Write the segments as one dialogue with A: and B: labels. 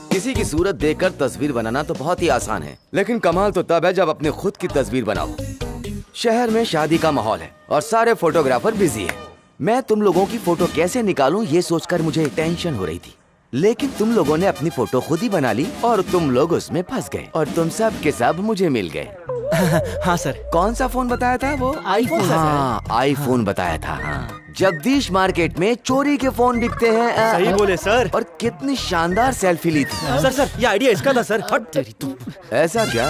A: किसी की सूरत देखकर तस्वीर बनाना तो बहुत ही आसान है, लेकिन कमाल तो तब है जब अपने खुद की तस्वीर बनाओ। शहर में शादी का माहौल है और सारे फोटोग्राफर बिजी हैं। मैं तुम लोगों की फोटो कैसे निकालूं ये सोचकर मुझे टेंशन हो रही थी, लेकिन तुम लोगों ने अपनी फोटो खुद ही बना ली और तुम लोग उसमें फंस गए और तुम सब के सब मुझे मिल गए।
B: हाँ सर।
A: कौन सा फोन बताया था वो?
B: आईफोन।
A: हाँ, आईफोन बताया था। जगदीश मार्केट में चोरी के फोन बिकते हैं।
B: सही बोले सर।
A: और कितनी शानदार सेल्फी ली थी।
B: सर ये आइडिया इसका था सर। हट तेरी तू।
A: ऐसा क्या?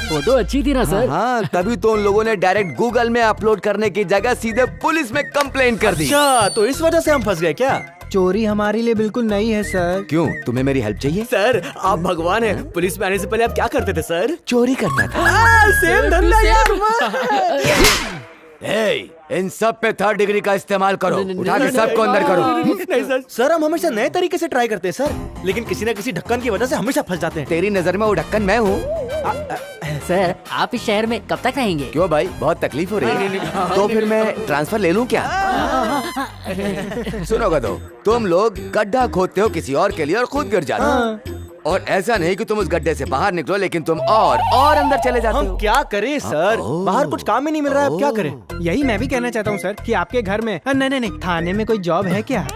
C: फोटो अच्छी थी ना सर?
A: हाँ, तभी तो उन लोगों ने डायरेक्ट गूगल में अपलोड करने की जगह सीधे पुलिस में कंप्लेंट कर दी।
B: अच्छा, तो इस वजह से हम फंस गए क्या?
D: चोरी हमारे लिए बिल्कुल नई है सर।
A: क्यों, तुम्हें मेरी हेल्प चाहिए?
B: सर आप भगवान हैं। पुलिस में आने से पहले आप क्या करते थे सर?
A: चोरी करता था।
B: सेम धंधा यार।
A: इन सब पे 3rd डिग्री का इस्तेमाल करो। उठा के सबको अंदर करो।
B: नहीं सर। सर हम हमेशा नए तरीके से ट्राई करते हैं सर, लेकिन किसी न किसी ढक्कन की वजह से हमेशा फंस जाते हैं।
A: तेरी नजर में वो ढक्कन मैं हूँ।
C: सर आप इस शहर में कब तक रहेंगे?
A: क्यों भाई, बहुत तकलीफ हो रही है? तो फिर मैं ट्रांसफर ले लूं क्या? सुनो गधो, तुम लोग गड्ढा खोदते हो किसी और के लिए और खुद गिर जाते हो। और ऐसा नहीं कि तुम उस गड्ढे से बाहर निकलो, लेकिन तुम और अंदर चले जाते हो।
B: हम क्या करें सर? बाहर कुछ काम ही नहीं मिल रहा है, अब क्या करें?
D: यही मैं भी कहना चाहता हूँ सर कि आपके घर में नहीं थाने में कोई जॉब है क्या?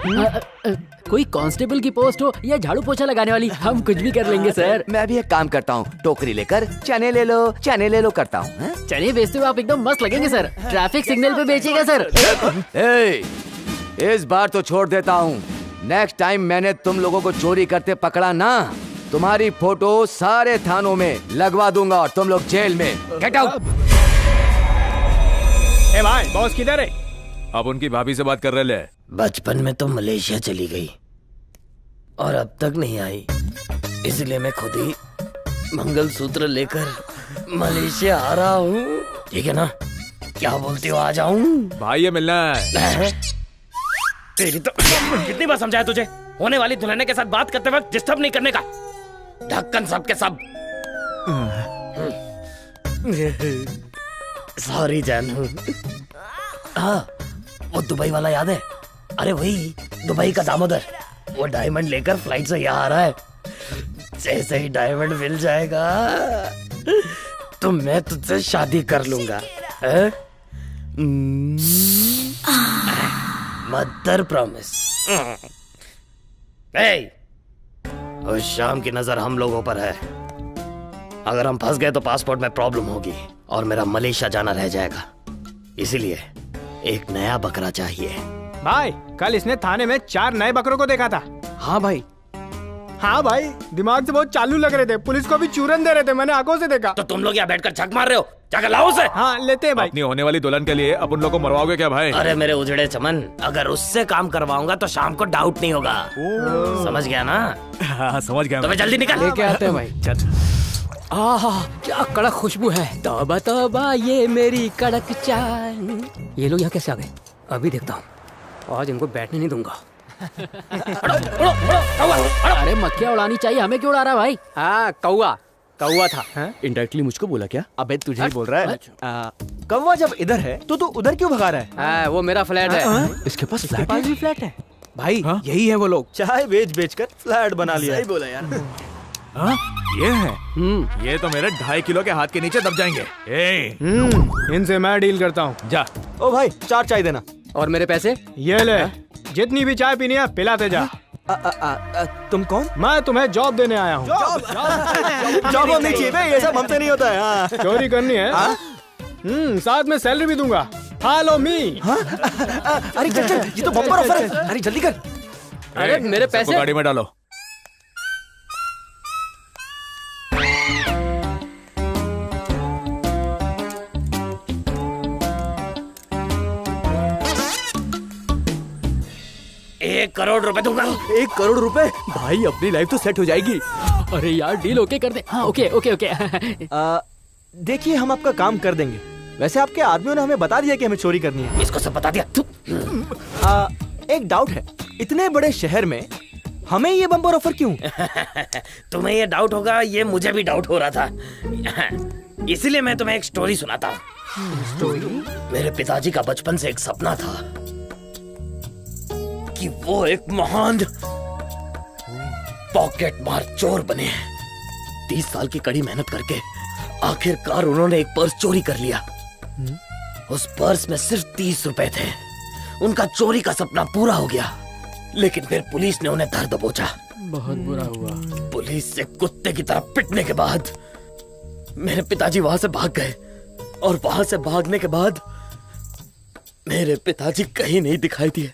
C: कोई कांस्टेबल की पोस्ट हो या झाड़ू पोछा लगाने वाली, हम कुछ भी कर लेंगे सर।
A: मैं भी एक काम करता हूँ, टोकरी लेकर चने ले लो करता हूँ।
C: चने बेचते हुए आप एकदम मस्त लगेंगे सर। ट्रैफिक सिग्नल पे बेचेगा सर।
A: इस बार तो छोड़ देता हूँ। नेक्स्ट टाइम मैंने तुम लोगों को चोरी करते पकड़ा ना, तुम्हारी फोटो सारे थानों में लगवा दूंगा और तुम लोग जेल में। Get out.
D: ए भाई, बॉस किधर है?
E: अब उनकी भाभी से बात कर रहे ले।
F: बचपन में तो मलेशिया चली गई और अब तक नहीं आई, इसलिए मैं खुद ही मंगलसूत्र लेकर मलेशिया आ रहा हूँ। ठीक है ना? क्या बोलते हो, आ जाऊं?
E: भाई ये मिलना है।
F: तेरी तो कितनी बार समझाया तुझे, होने वाली दुल्हन के साथ बात करते वक्त डिस्टर्ब नहीं करने का। ढक्कन सब के सब। सॉरी जानू। हाँ, वो दुबई वाला याद है? अरे वही दुबई का दामोदर, वो डायमंड लेकर फ्लाइट से यहाँ आ रहा है। जैसे ही डायमंड मिल जाएगा तो मैं तुझसे शादी कर लूंगा। Mother promise. उस शाम की नजर हम लोगों पर है। अगर हम फंस गए तो पासपोर्ट में प्रॉब्लम होगी और मेरा मलेशिया जाना रह जाएगा। इसीलिए एक नया बकरा चाहिए।
D: भाई कल इसने थाने में 4 नए बकरों को देखा था।
B: हाँ भाई।
D: हाँ भाई, दिमाग से बहुत चालू लग रहे थे, पुलिस को भी चूरन दे रहे थे, मैंने आंखों से देखा।
F: तो तुम लोग यहाँ बैठकर झक मार रहे हो, जाकर लाओ उसे।
D: हाँ लेते हैं भाई।
E: अपनी होने वाली दुल्हन के लिए अब उन लोग को मरवाओगे क्या भाई?
F: अरे मेरे उजड़े चमन, अगर उससे काम करवाऊंगा तो शाम को डाउट नहीं होगा। समझ गया ना?
E: हाँ समझ गया।
F: तो मैं जल्दी निकल।
D: लेके आते हैं भाई।
C: आहा क्या कड़क खुशबू है। तौबा तौबा ये मेरी कड़क चाय। ये लोग यहाँ कैसे आ गए? अभी देखता हूँ, आज इनको बैठने नहीं दूंगा। अरे मक्खियाँ उड़ानी चाहिए, हमें क्यों उड़ा रहा है भाई?
B: हाँ कौवा था। इनडायरेक्टली मुझको बोला क्या? अबे तुझे ही बोल रहा है। कौवा जब इधर है तो तू उधर क्यों भगा रहा है?
C: वो मेरा फ्लैट है।
B: इसके पास फ्लैट
D: भी फ्लैट है
B: भाई। यही है वो लोग, चाय बेच कर फ्लैट बना लिया। सही बोला यार।
E: ये है। ये तो मेरे 2.5 किलो के हाथ के नीचे दब जाएंगे।
D: इनसे मैं डील करता हूँ।
E: जा।
B: ओ भाई 4 चाय देना।
C: और मेरे पैसे?
D: ये ले, जितनी भी चाय पीनी है पिलाते जा।
B: तुम कौन?
D: मैं तुम्हें जॉब देने आया हूँ।
B: जॉब नहीं चाहिए, ये सब हमसे नहीं होता है। हाँ।
D: चोरी करनी है। साथ में सैलरी भी दूंगा। Follow me.
B: अरे चल ये तो बम्पर ऑफर है। अरे जल्दी कर।
C: अरे मेरे पैसे
E: गाड़ी में डालो।
F: ₹1 करोड़ दूंगा।
B: 1 करोड़ रुपए? भाई अपनी लाइफ तो सेट हो जाएगी।
C: अरे यार डील ओके कर दे। हाँ ओके।
B: देखिए हम आपका काम कर देंगे। वैसे आपके आदमियों ने हमें बता दिया कि हमें चोरी करनी है।
F: इसको सब बता दिया।
B: एक डाउट है, इतने बड़े शहर में हमें ये बम्पर ऑफर क्यों?
F: तुम्हें ये डाउट होगा, ये मुझे भी डाउट हो रहा था। इसलिए मैं तुम्हें एक स्टोरी सुनाता हूँ। मेरे पिताजी का बचपन से एक सपना था कि वो एक महान पॉकेट मार चोर बने। 30 साल की कड़ी मेहनत करके आखिरकार उन्होंने एक पर्स चोरी कर लिया। उस पर्स में सिर्फ 30 रुपए थे। उनका चोरी का सपना पूरा हो गया, लेकिन फिर पुलिस ने उन्हें धर दबोचा।
C: बहुत बुरा हुआ।
F: पुलिस से कुत्ते की तरह पिटने के बाद मेरे पिताजी वहां से भाग गए, और वहां से भागने के बाद मेरे पिताजी कहीं नहीं दिखाई दिए।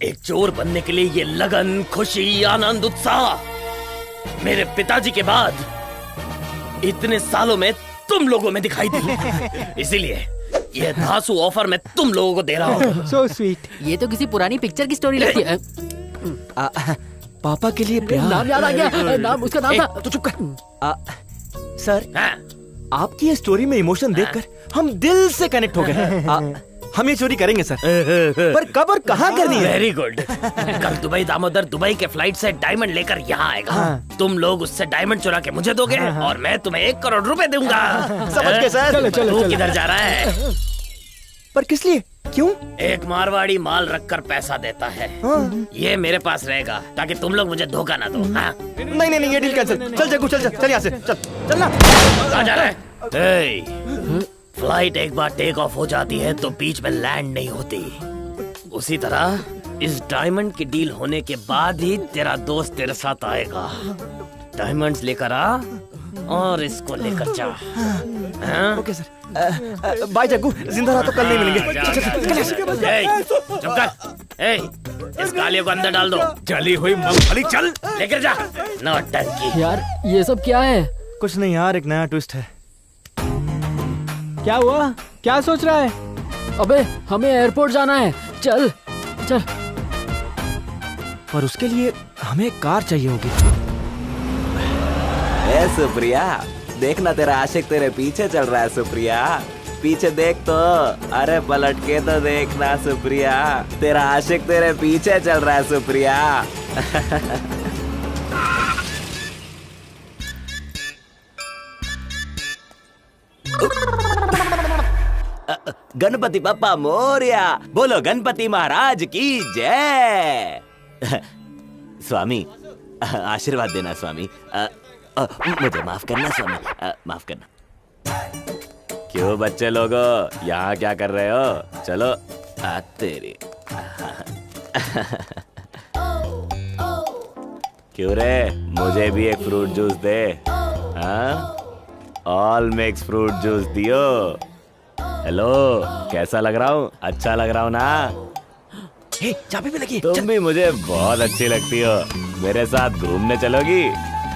F: एक चोर बनने के लिए ये लगन, खुशी, आनंद, उत्साह मेरे पिताजी के बाद इतने सालों में तुम लोगों में दिखाई दी। इसीलिए ये धांसू ऑफर मैं तुम लोगों को दे रहा हूँ।
D: So sweet.
C: ये तो किसी पुरानी पिक्चर की स्टोरी लगती है।
B: पापा के लिए प्यार।
C: नाम याद आ गया, नाम उसका नाम था।
B: तो चुप कर। सर,
F: हाँ,
B: आपकी ये स्टोरी में इमोशन देखकर हम दिल से कनेक्ट हो गए। हम ये चोरी करेंगे सर, पर कब और कहाँ करनी है?
F: Very good. कल दुबई दामोदर दुबई के फ्लाइट से डायमंड लेकर यहाँ आएगा। तुम लोग उससे डायमंड चुरा के मुझे दोगे, और मैं तुम्हें 1 करोड़ रुपए दूंगा।
B: समझ गए सर।
D: चलो चलो
F: तू किधर जा रहा है?
B: पर किस लिए? क्यों?
F: एक मारवाड़ी माल रखकर पैसा देता है। ये मेरे पास रहेगा ताकि तुम लोग मुझे धोखा ना दो। हाँ?
B: नहीं नहीं नहीं, ये डील कैंसिल। चल जग्गू, चल चल चल यहाँ से, चल चल ना।
F: कहाँ जा रहा है? फ्लाइट एक बार टेक ऑफ हो जाती है तो बीच में लैंड नहीं होती। उसी तरह इस डायमंड की डील होने के बाद ही तेरा दोस्त तेरे साथ आएगा। डायमंड्स लेकर आ और इसको लेकर जा। हाँ?
B: Okay sir. बाय जग्गू, जिंदा रहा तो कल नहीं मिलेंगे।
F: जा, जा, जा। चुप कर। इस कालियों को अंदर डाल दो।
E: जली हुई मूंगफली, चल।
F: लेकर जा। नौटंकी।
C: यार ये सब क्या है?
B: कुछ नहीं यार, एक नया ट्विस्ट है।
D: क्या हुआ? क्या सोच रहा है?
C: अबे हमें एयरपोर्ट जाना है, चल चल।
B: पर उसके लिए हमें एक कार चाहिए होगी।
A: ए सुप्रिया, देखना तेरा आशिक तेरे पीछे चल रहा है। सुप्रिया पीछे देख तो, अरे पलट के तो देखना सुप्रिया, तेरा आशिक तेरे पीछे चल रहा है सुप्रिया। गणपति बप्पा मोरया, बोलो गणपति महाराज की जय। स्वामी आशीर्वाद देना स्वामी। मुझे माफ करना स्वामी, माफ करना। क्यों बच्चे लोगों, यहाँ क्या कर रहे हो? चलो तेरी। क्यों रे, मुझे भी एक फ्रूट जूस दे। हाँ, ऑल मिक्स फ्रूट जूस दियो। हेलो, कैसा लग रहा हूँ? अच्छा लग रहा हूँ ना?
B: चाबी भी लगी।
A: तुम भी मुझे बहुत अच्छी लगती हो। मेरे साथ घूमने चलोगी?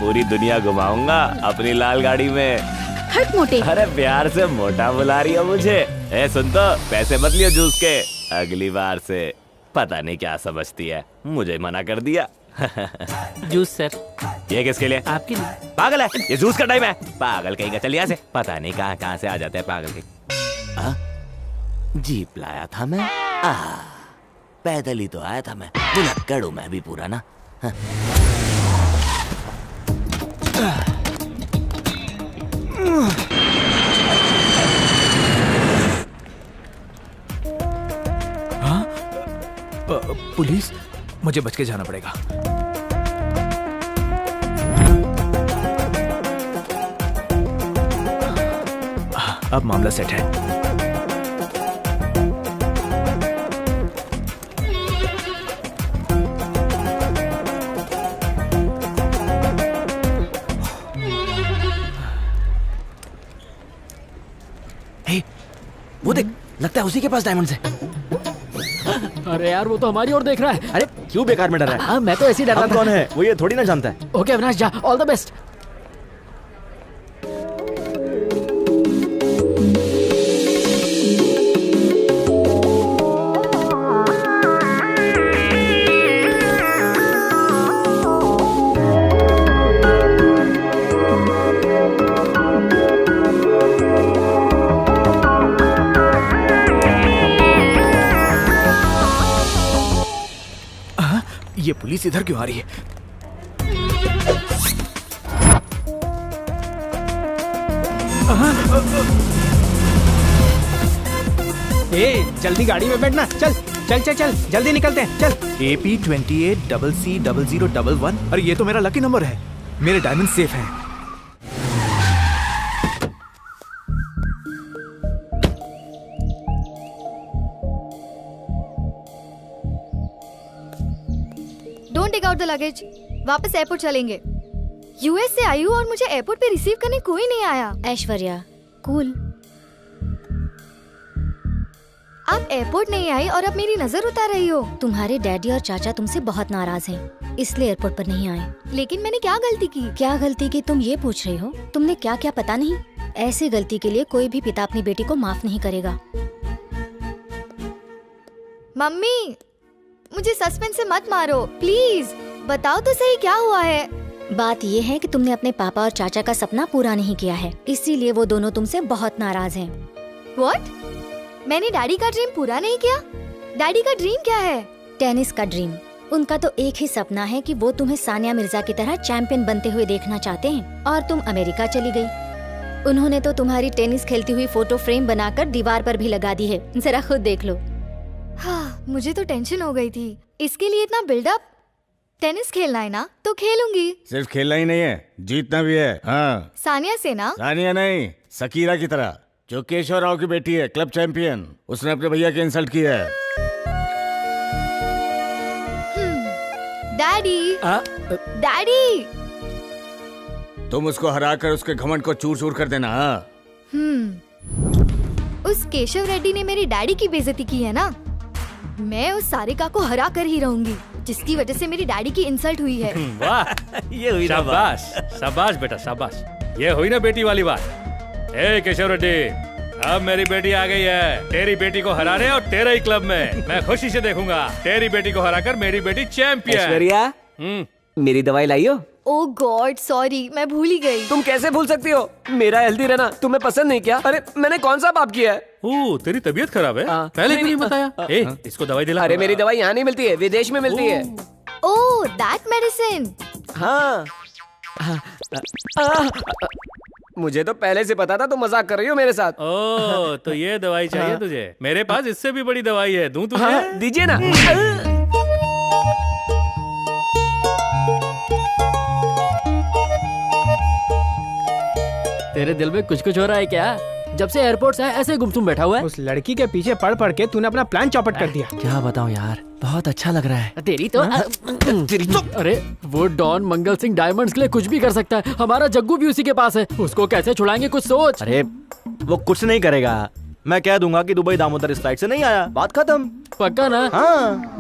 A: पूरी दुनिया घुमाऊंगा अपनी लाल गाड़ी में।
G: हट मोटे।
A: अरे प्यार से मोटा बुला रही हो मुझे। ए सुन तो, पैसे मत लियो जूस के। अगली बार से पता नहीं क्या समझती है, मुझे मना कर दिया।
C: Juice sir.
A: ये किसके लिए?
C: आपके लिए।
A: पागल है, ये जूस का टाइम है। पागल कहीं का, चल यहाँ से। पता नहीं कहाँ से आ जाते हैं पागल के। जीप लाया था मैं, पैदल ही तो आया था मैं। बुलक्कड़ हूं मैं भी पूरा ना।
E: पुलिस, मुझे बच के जाना पड़ेगा। अब मामला सेट है।
B: वो देख, लगता है उसी के पास डायमंड्स है।
C: अरे यार वो तो हमारी ओर देख रहा है।
B: अरे क्यों बेकार में डर रहा है?
C: हाँ मैं तो ऐसे ही डर रहा
B: हम
C: था।
B: कौन है वो ये थोड़ी ना जानता है।
C: ओके अविनाश जा, ऑल द बेस्ट।
E: ये पुलिस इधर क्यों आ रही है?
D: जल्दी गाड़ी में बैठना। चल चल चल चल, जल्दी निकलते हैं, चल।
E: AP28CC0011। अरे ये तो मेरा लकी नंबर है। मेरे डायमंड सेफ हैं।
G: Don't take out the luggage. वापस एयरपोर्ट चलेंगे। यूएस से आई हूँ और मुझे एयरपोर्ट पे रिसीव करने कोई नहीं आया।
H: ऐश्वर्या कूल।
G: आप एयरपोर्ट नहीं आई और अब मेरी नजर उतार रही हो।
H: तुम्हारे डैडी और चाचा तुमसे बहुत नाराज हैं, इसलिए एयरपोर्ट पर नहीं आए।
G: लेकिन मैंने क्या गलती की?
H: क्या गलती की तुम ये पूछ रही हो? तुमने क्या क्या पता नहीं। ऐसी गलती के लिए कोई भी पिता अपनी बेटी को माफ नहीं करेगा।
G: मम्मी, मुझे सस्पेंस से मत मारो प्लीज। बताओ तो सही क्या हुआ है।
H: बात ये है कि तुमने अपने पापा और चाचा का सपना पूरा नहीं किया है, इसीलिए वो दोनों तुमसे बहुत नाराज हैं।
G: व्हाट? मैंने डैडी का ड्रीम पूरा नहीं किया? डैडी का ड्रीम क्या है?
H: टेनिस का ड्रीम। उनका तो एक ही सपना है कि वो तुम्हें सानिया मिर्जा की तरह चैंपियन बनते हुए देखना चाहते हैं, और तुम अमेरिका चली गई। उन्होंने तो तुम्हारी टेनिस खेलती हुई फोटो फ्रेम बनाकर दीवार पर भी लगा दी है, जरा खुद देख लो।
G: हाँ, मुझे तो टेंशन हो गई थी। इसके लिए इतना बिल्डअप। टेनिस खेलना है ना तो खेलूंगी।
I: सिर्फ खेलना ही नहीं है, जीतना भी है। हाँ,
G: सानिया से ना?
I: सानिया नहीं, सकीरा की तरह, जो केशव राव की बेटी है, क्लब चैंपियन। उसने अपने भैया की इंसल्ट की है।
G: डैडी, डैडी,
I: तुम उसको हराकर उसके घमंड को चूर चूर कर देना। हाँ?
G: उस केशव रेड्डी ने मेरी डैडी की बेइज्जती की है ना। मैं उस सारिका को हरा कर ही रहूंगी, जिसकी वजह से मेरी डैडी की इंसल्ट हुई है।
C: वाह,
B: ये हुई ना
C: शाबाश शाबाश बेटा शाबाश। ये हुई ना बेटी वाली बात। ए केशव रेड्डी, अब मेरी बेटी आ गई है तेरी बेटी को हराने और तेरे ही क्लब में। मैं खुशी से देखूंगा तेरी बेटी को हराकर मेरी बेटी चैंपियन।
B: ऐश्वर्या, मेरी दवाई लाई हो?
G: ओह गॉड, सॉरी, मैं भूल ही गई।
B: तुम कैसे भूल सकती हो? मेरा हेल्दी रहना तुम्हें पसंद नहीं क्या? अरे मैंने कौन सा पाप किया है?
C: ओह, तेरी तबीयत खराब है? पहले क्यों नहीं बताया? ए, इसको दवाई दिला।
B: अरे मेरी दवाई यहाँ नहीं मिलती है, विदेश में मिलती है।
G: ओह, दैट मेडिसिन।
B: हाँ। मुझे तो पहले से पता था तुम मजाक कर रही हो मेरे साथ।
C: ओह, तो ये दवाई चाहिए तुझे? मेरे पास इससे भी बड़ी दवाई है, दूं तुझे?
B: हाँ, दीजिए ना।
J: तेरे दिल में कुछ कुछ हो रहा है क्या? जब से एयरपोर्ट से ऐसे गुमसुम बैठा हुआ है।
D: उस लड़की के पीछे पढ़ पढ़ के तूने अपना प्लान चौपट कर दिया।
B: क्या बताऊं यार, बहुत अच्छा लग रहा है।
J: तेरी तो अरे वो डॉन मंगल सिंह डायमंड्स के लिए कुछ भी कर सकता है। हमारा जग्गू भी उसी के पास है, उसको कैसे छुड़ाएंगे कुछ सोच।
B: अरे वो कुछ नहीं करेगा, मैं कह दूंगा कि दुबई दामोदर इस फ्लाइट से नहीं आया, बात खत्म।
J: पक्का ना?
B: हाँ।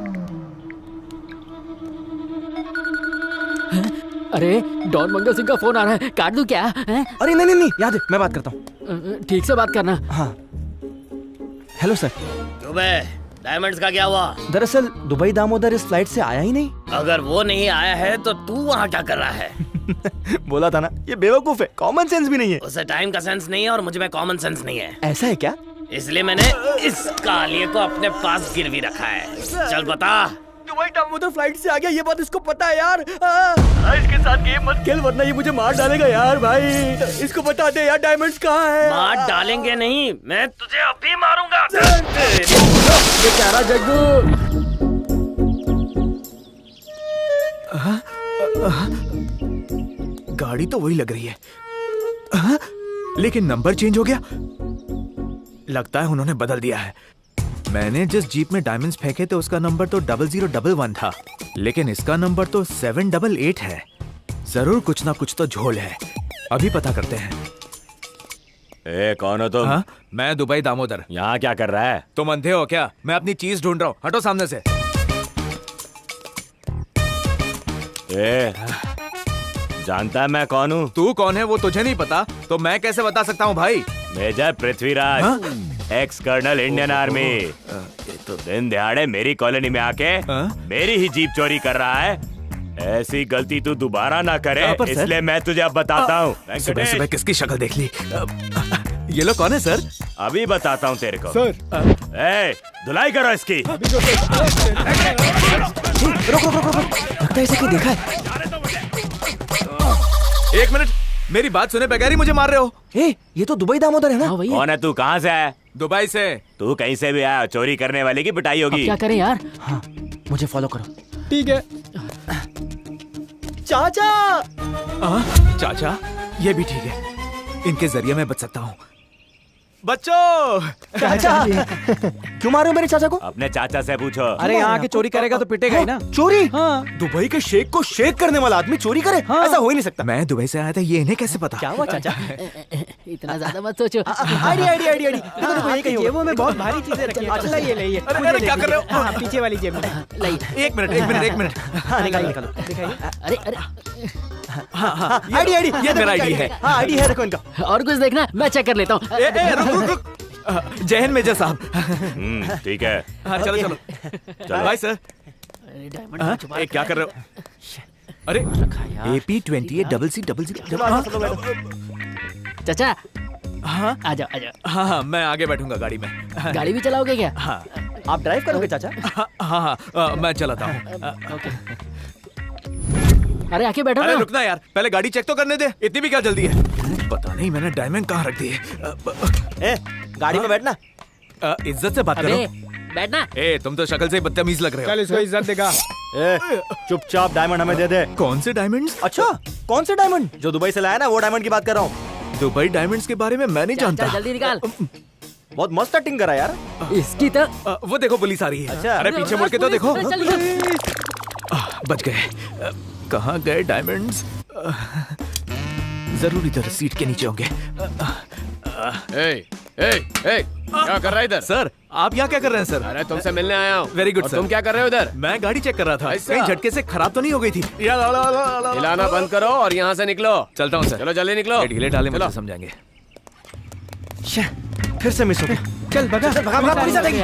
J: अरे डॉन मंगल सिंह का फोन आ रहा है, काट दूं क्या?
B: अरे नहीं नहीं नहीं, याद है, मैं बात करता हूँ।
J: ठीक से बात करना।
B: हाँ, हेलो सर।
F: दुबई डायमंड्स का क्या हुआ?
B: दरअसल दुबई दामोदर इस फ्लाइट से आया ही नहीं।
F: अगर वो नहीं आया है तो तू वहाँ क्या कर रहा है?
B: बोला था ना, ये बेवकूफ है, कॉमन सेंस भी नहीं है।
F: उसे टाइम का सेंस नहीं है और मुझ में कॉमन सेंस नहीं है।
B: ऐसा है क्या?
F: इसलिए मैंने इस कालिए को अपने पास गिरवी रखा है। चल बता।
B: दुबई दामोदर फ्लाइट से आ गया, ये बात इसको पता है यार। इसके साथ गेम मत खेल वरना ये मुझे मार डालेगा यार। भाई इसको बता दे यार, डायमंड्स कहाँ है?
F: मार डालेंगे नहीं, मैं तुझे अभी मारूंगा।
J: बेचारा जग्गू।
E: गाड़ी तो वही लग रही है, लेकिन नंबर चेंज हो गया। लगता है उन्होंने बदल दिया है। मैंने जिस जीप में डायमंड्स फेंके थे उसका नंबर तो 0011 था, लेकिन इसका नंबर तो 788 है। जरूर कुछ ना कुछ तो झोल है, अभी पता करते हैं।
I: ए, कौन हो तुम?
E: हाँ? मैं दुबई दामोदर।
I: यहाँ क्या कर रहा है?
E: तुम अंधे हो क्या? मैं अपनी चीज ढूंढ रहा हूँ, हटो सामने से।
I: ए, जानता है मैं कौन हूँ?
E: तू कौन है वो तुझे नहीं पता तो मैं कैसे बता सकता हूँ भाई?
I: Major Prithviraj, ex colonel Indian army. तो दिन दिहाड़े मेरी कॉलोनी में आके मेरी ही जीप चोरी कर रहा है। ऐसी गलती तू दोबारा ना करे, इसलिए मैं तुझे अब बताता हूँ।
E: सुबह सुबह किसकी शक्ल देख ली? ये लोग कौन है सर?
I: अभी बताता हूँ तेरे को।
D: सर,
I: ए, धुलाई करो इसकी।
A: रुक रुक रुक रुक, लगता है इसे कहीं देखा है।
E: एक मिनट, मेरी बात सुने बगैर ही मुझे मार रहे हो।
A: ये तो दुबई दामोदर है ना?
I: कौन है तू, कहाँ से है?
E: दुबई से।
I: तू कहीं से भी आया, चोरी करने वाले की पिटाई होगी।
J: क्या करें यार?
A: हाँ, मुझे फॉलो करो।
D: ठीक है।
B: चाचा
E: चाचा, ये भी ठीक है, इनके जरिए मैं बच सकता हूँ। बच्चों,
B: चाचा क्यों मारे हो मेरे चाचा को?
I: अपने चाचा से पूछो।
B: अरे यहाँ आके चोरी करेगा तो पिटेगा ही ना। चोरी? हाँ। दुबई के शेख को शेक करने वाला आदमी चोरी करे? हाँ। ऐसा हो ही नहीं सकता।
E: मैं दुबई से आया था, ये इन्हें कैसे पता?
B: क्या हुआ चाचा?
J: इतना ज्यादा मत सोचो।
B: आईडी जेबों में बहुत भारी चीजें रखी हैं। अच्छा ये ले।
E: अरे क्या कर रहे हो?
B: हाँ, पीछे वाली जेब में।
E: एक मिनट।
B: हाँ, निकालो।
J: अरे
E: हाँ, आईडी ये मेरा आईडी है।
B: हाँ, आईडी है, रखो इनका।
J: और कुछ देखना, मैं चेक कर लेता हूँ।
E: रुक। जय हिंद मेजर साहब।
I: ठीक है।
E: हाँ, चलो। भाई सर, क्या कर रहे हो? अरे AP28CC00।
J: चाचा,
E: हाँ
J: आ जाओ।
E: हाँ, मैं आगे बैठूंगा गाड़ी में।
J: गाड़ी भी चलाओगे क्या?
E: हाँ।
B: आप ड्राइव करोगे चाचा?
E: हाँ, मैं चलाता हूँ।
J: अरे आके बैठो
E: अरे
J: ना।
E: रुकना यार, पहले गाड़ी चेक तो करने दे। इतनी भी क्या जल्दी है? पता नहीं मैंने डायमंड कहाँ रख दिए।
B: गाड़ी में बैठना।
E: इज्जत से बात करो।
J: बैठना।
E: तुम तो शक्ल से ही बदतमीज लग रहे हो।
D: चल इसको इज्जत देगा।
B: चुपचाप डायमंड हमें दे दे।
E: कौन से डायमंड्स?
B: अच्छा, कौन से डायमंड? जो दुबई से लाया ना, वो डायमंड की बात कर रहा हूँ।
E: दुबई डायमंड्स के बारे में मैं नहीं जानता।
J: जल्दी निकाल।
B: बहुत मस्त एक्टिंग करा यार।
J: इसकी तो
E: वो देखो पुलिस आ रही है।
B: अच्छा।
E: अरे पीछे मुड़ के तो देखो। बच गए। कहाँ गए डायमंड्स? जरूर इधर सीट के नीचे होंगे।
K: क्या कर रहा है इधर?
E: सर, आप यहाँ क्या कर रहे हैं सर?
K: अरे तुमसे मिलने आया हूँ।
E: Very good sir.
K: तुम क्या कर रहे हो इधर?
E: मैं गाड़ी चेक कर रहा था।
K: ऐसा?
E: कहीं झटके से खराब तो नहीं हो गई थी?
K: हिलाना बंद करो और यहाँ से निकलो।
E: चलता हूँ सर।
K: चलो जल्दी निकलो।
E: ढीले डाले मुझे समझाएंगे।
B: फिर से मिस हो गया। चल भगा पुलिस आ जाएगी।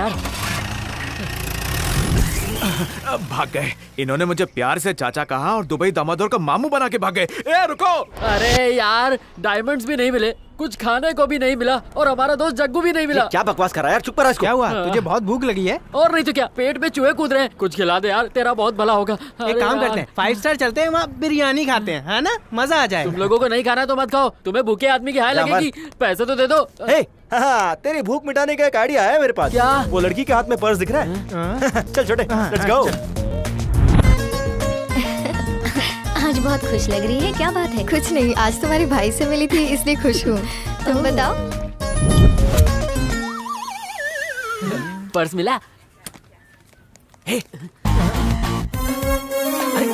E: भाग गए। इन्होंने मुझे प्यार से चाचा कहा और दुबई दामादोर का मामू बना के भाग गए। रुको।
J: अरे यार, डायमंड्स भी नहीं मिले, कुछ खाने को भी नहीं मिला और हमारा दोस्त जग्गू भी नहीं मिला।
B: क्या बकवास कर रहा है यार? चुप रहा इसको।
D: क्या हुआ? तुझे बहुत भूख लगी है?
J: और नहीं तो क्या, पेट में चूहे कूद रहे हैं। कुछ खिला दे यार, तेरा बहुत भला होगा।
D: एक काम करते हैं, 5 स्टार चलते हैं, वहाँ बिरयानी खाते हैं, है ना? मजा आ जाएगा।
J: तुम लोगों को नहीं खाना तो मत खाओ, तुम्हें भूखे आदमी की हाय लगेगी। पैसे तो दे दो।
B: तेरी भूख मिटाने का एक आइडिया है मेरे पास।
J: क्या?
B: वो लड़की के हाथ में पर्स दिख रहा है। चल छोटे, लेट्स गो।
H: आज बहुत खुश लग रही है, क्या बात है?
G: कुछ नहीं, आज तुम्हारे भाई से मिली थी इसलिए खुश हूँ। तुम बताओ।
J: पर्स मिला?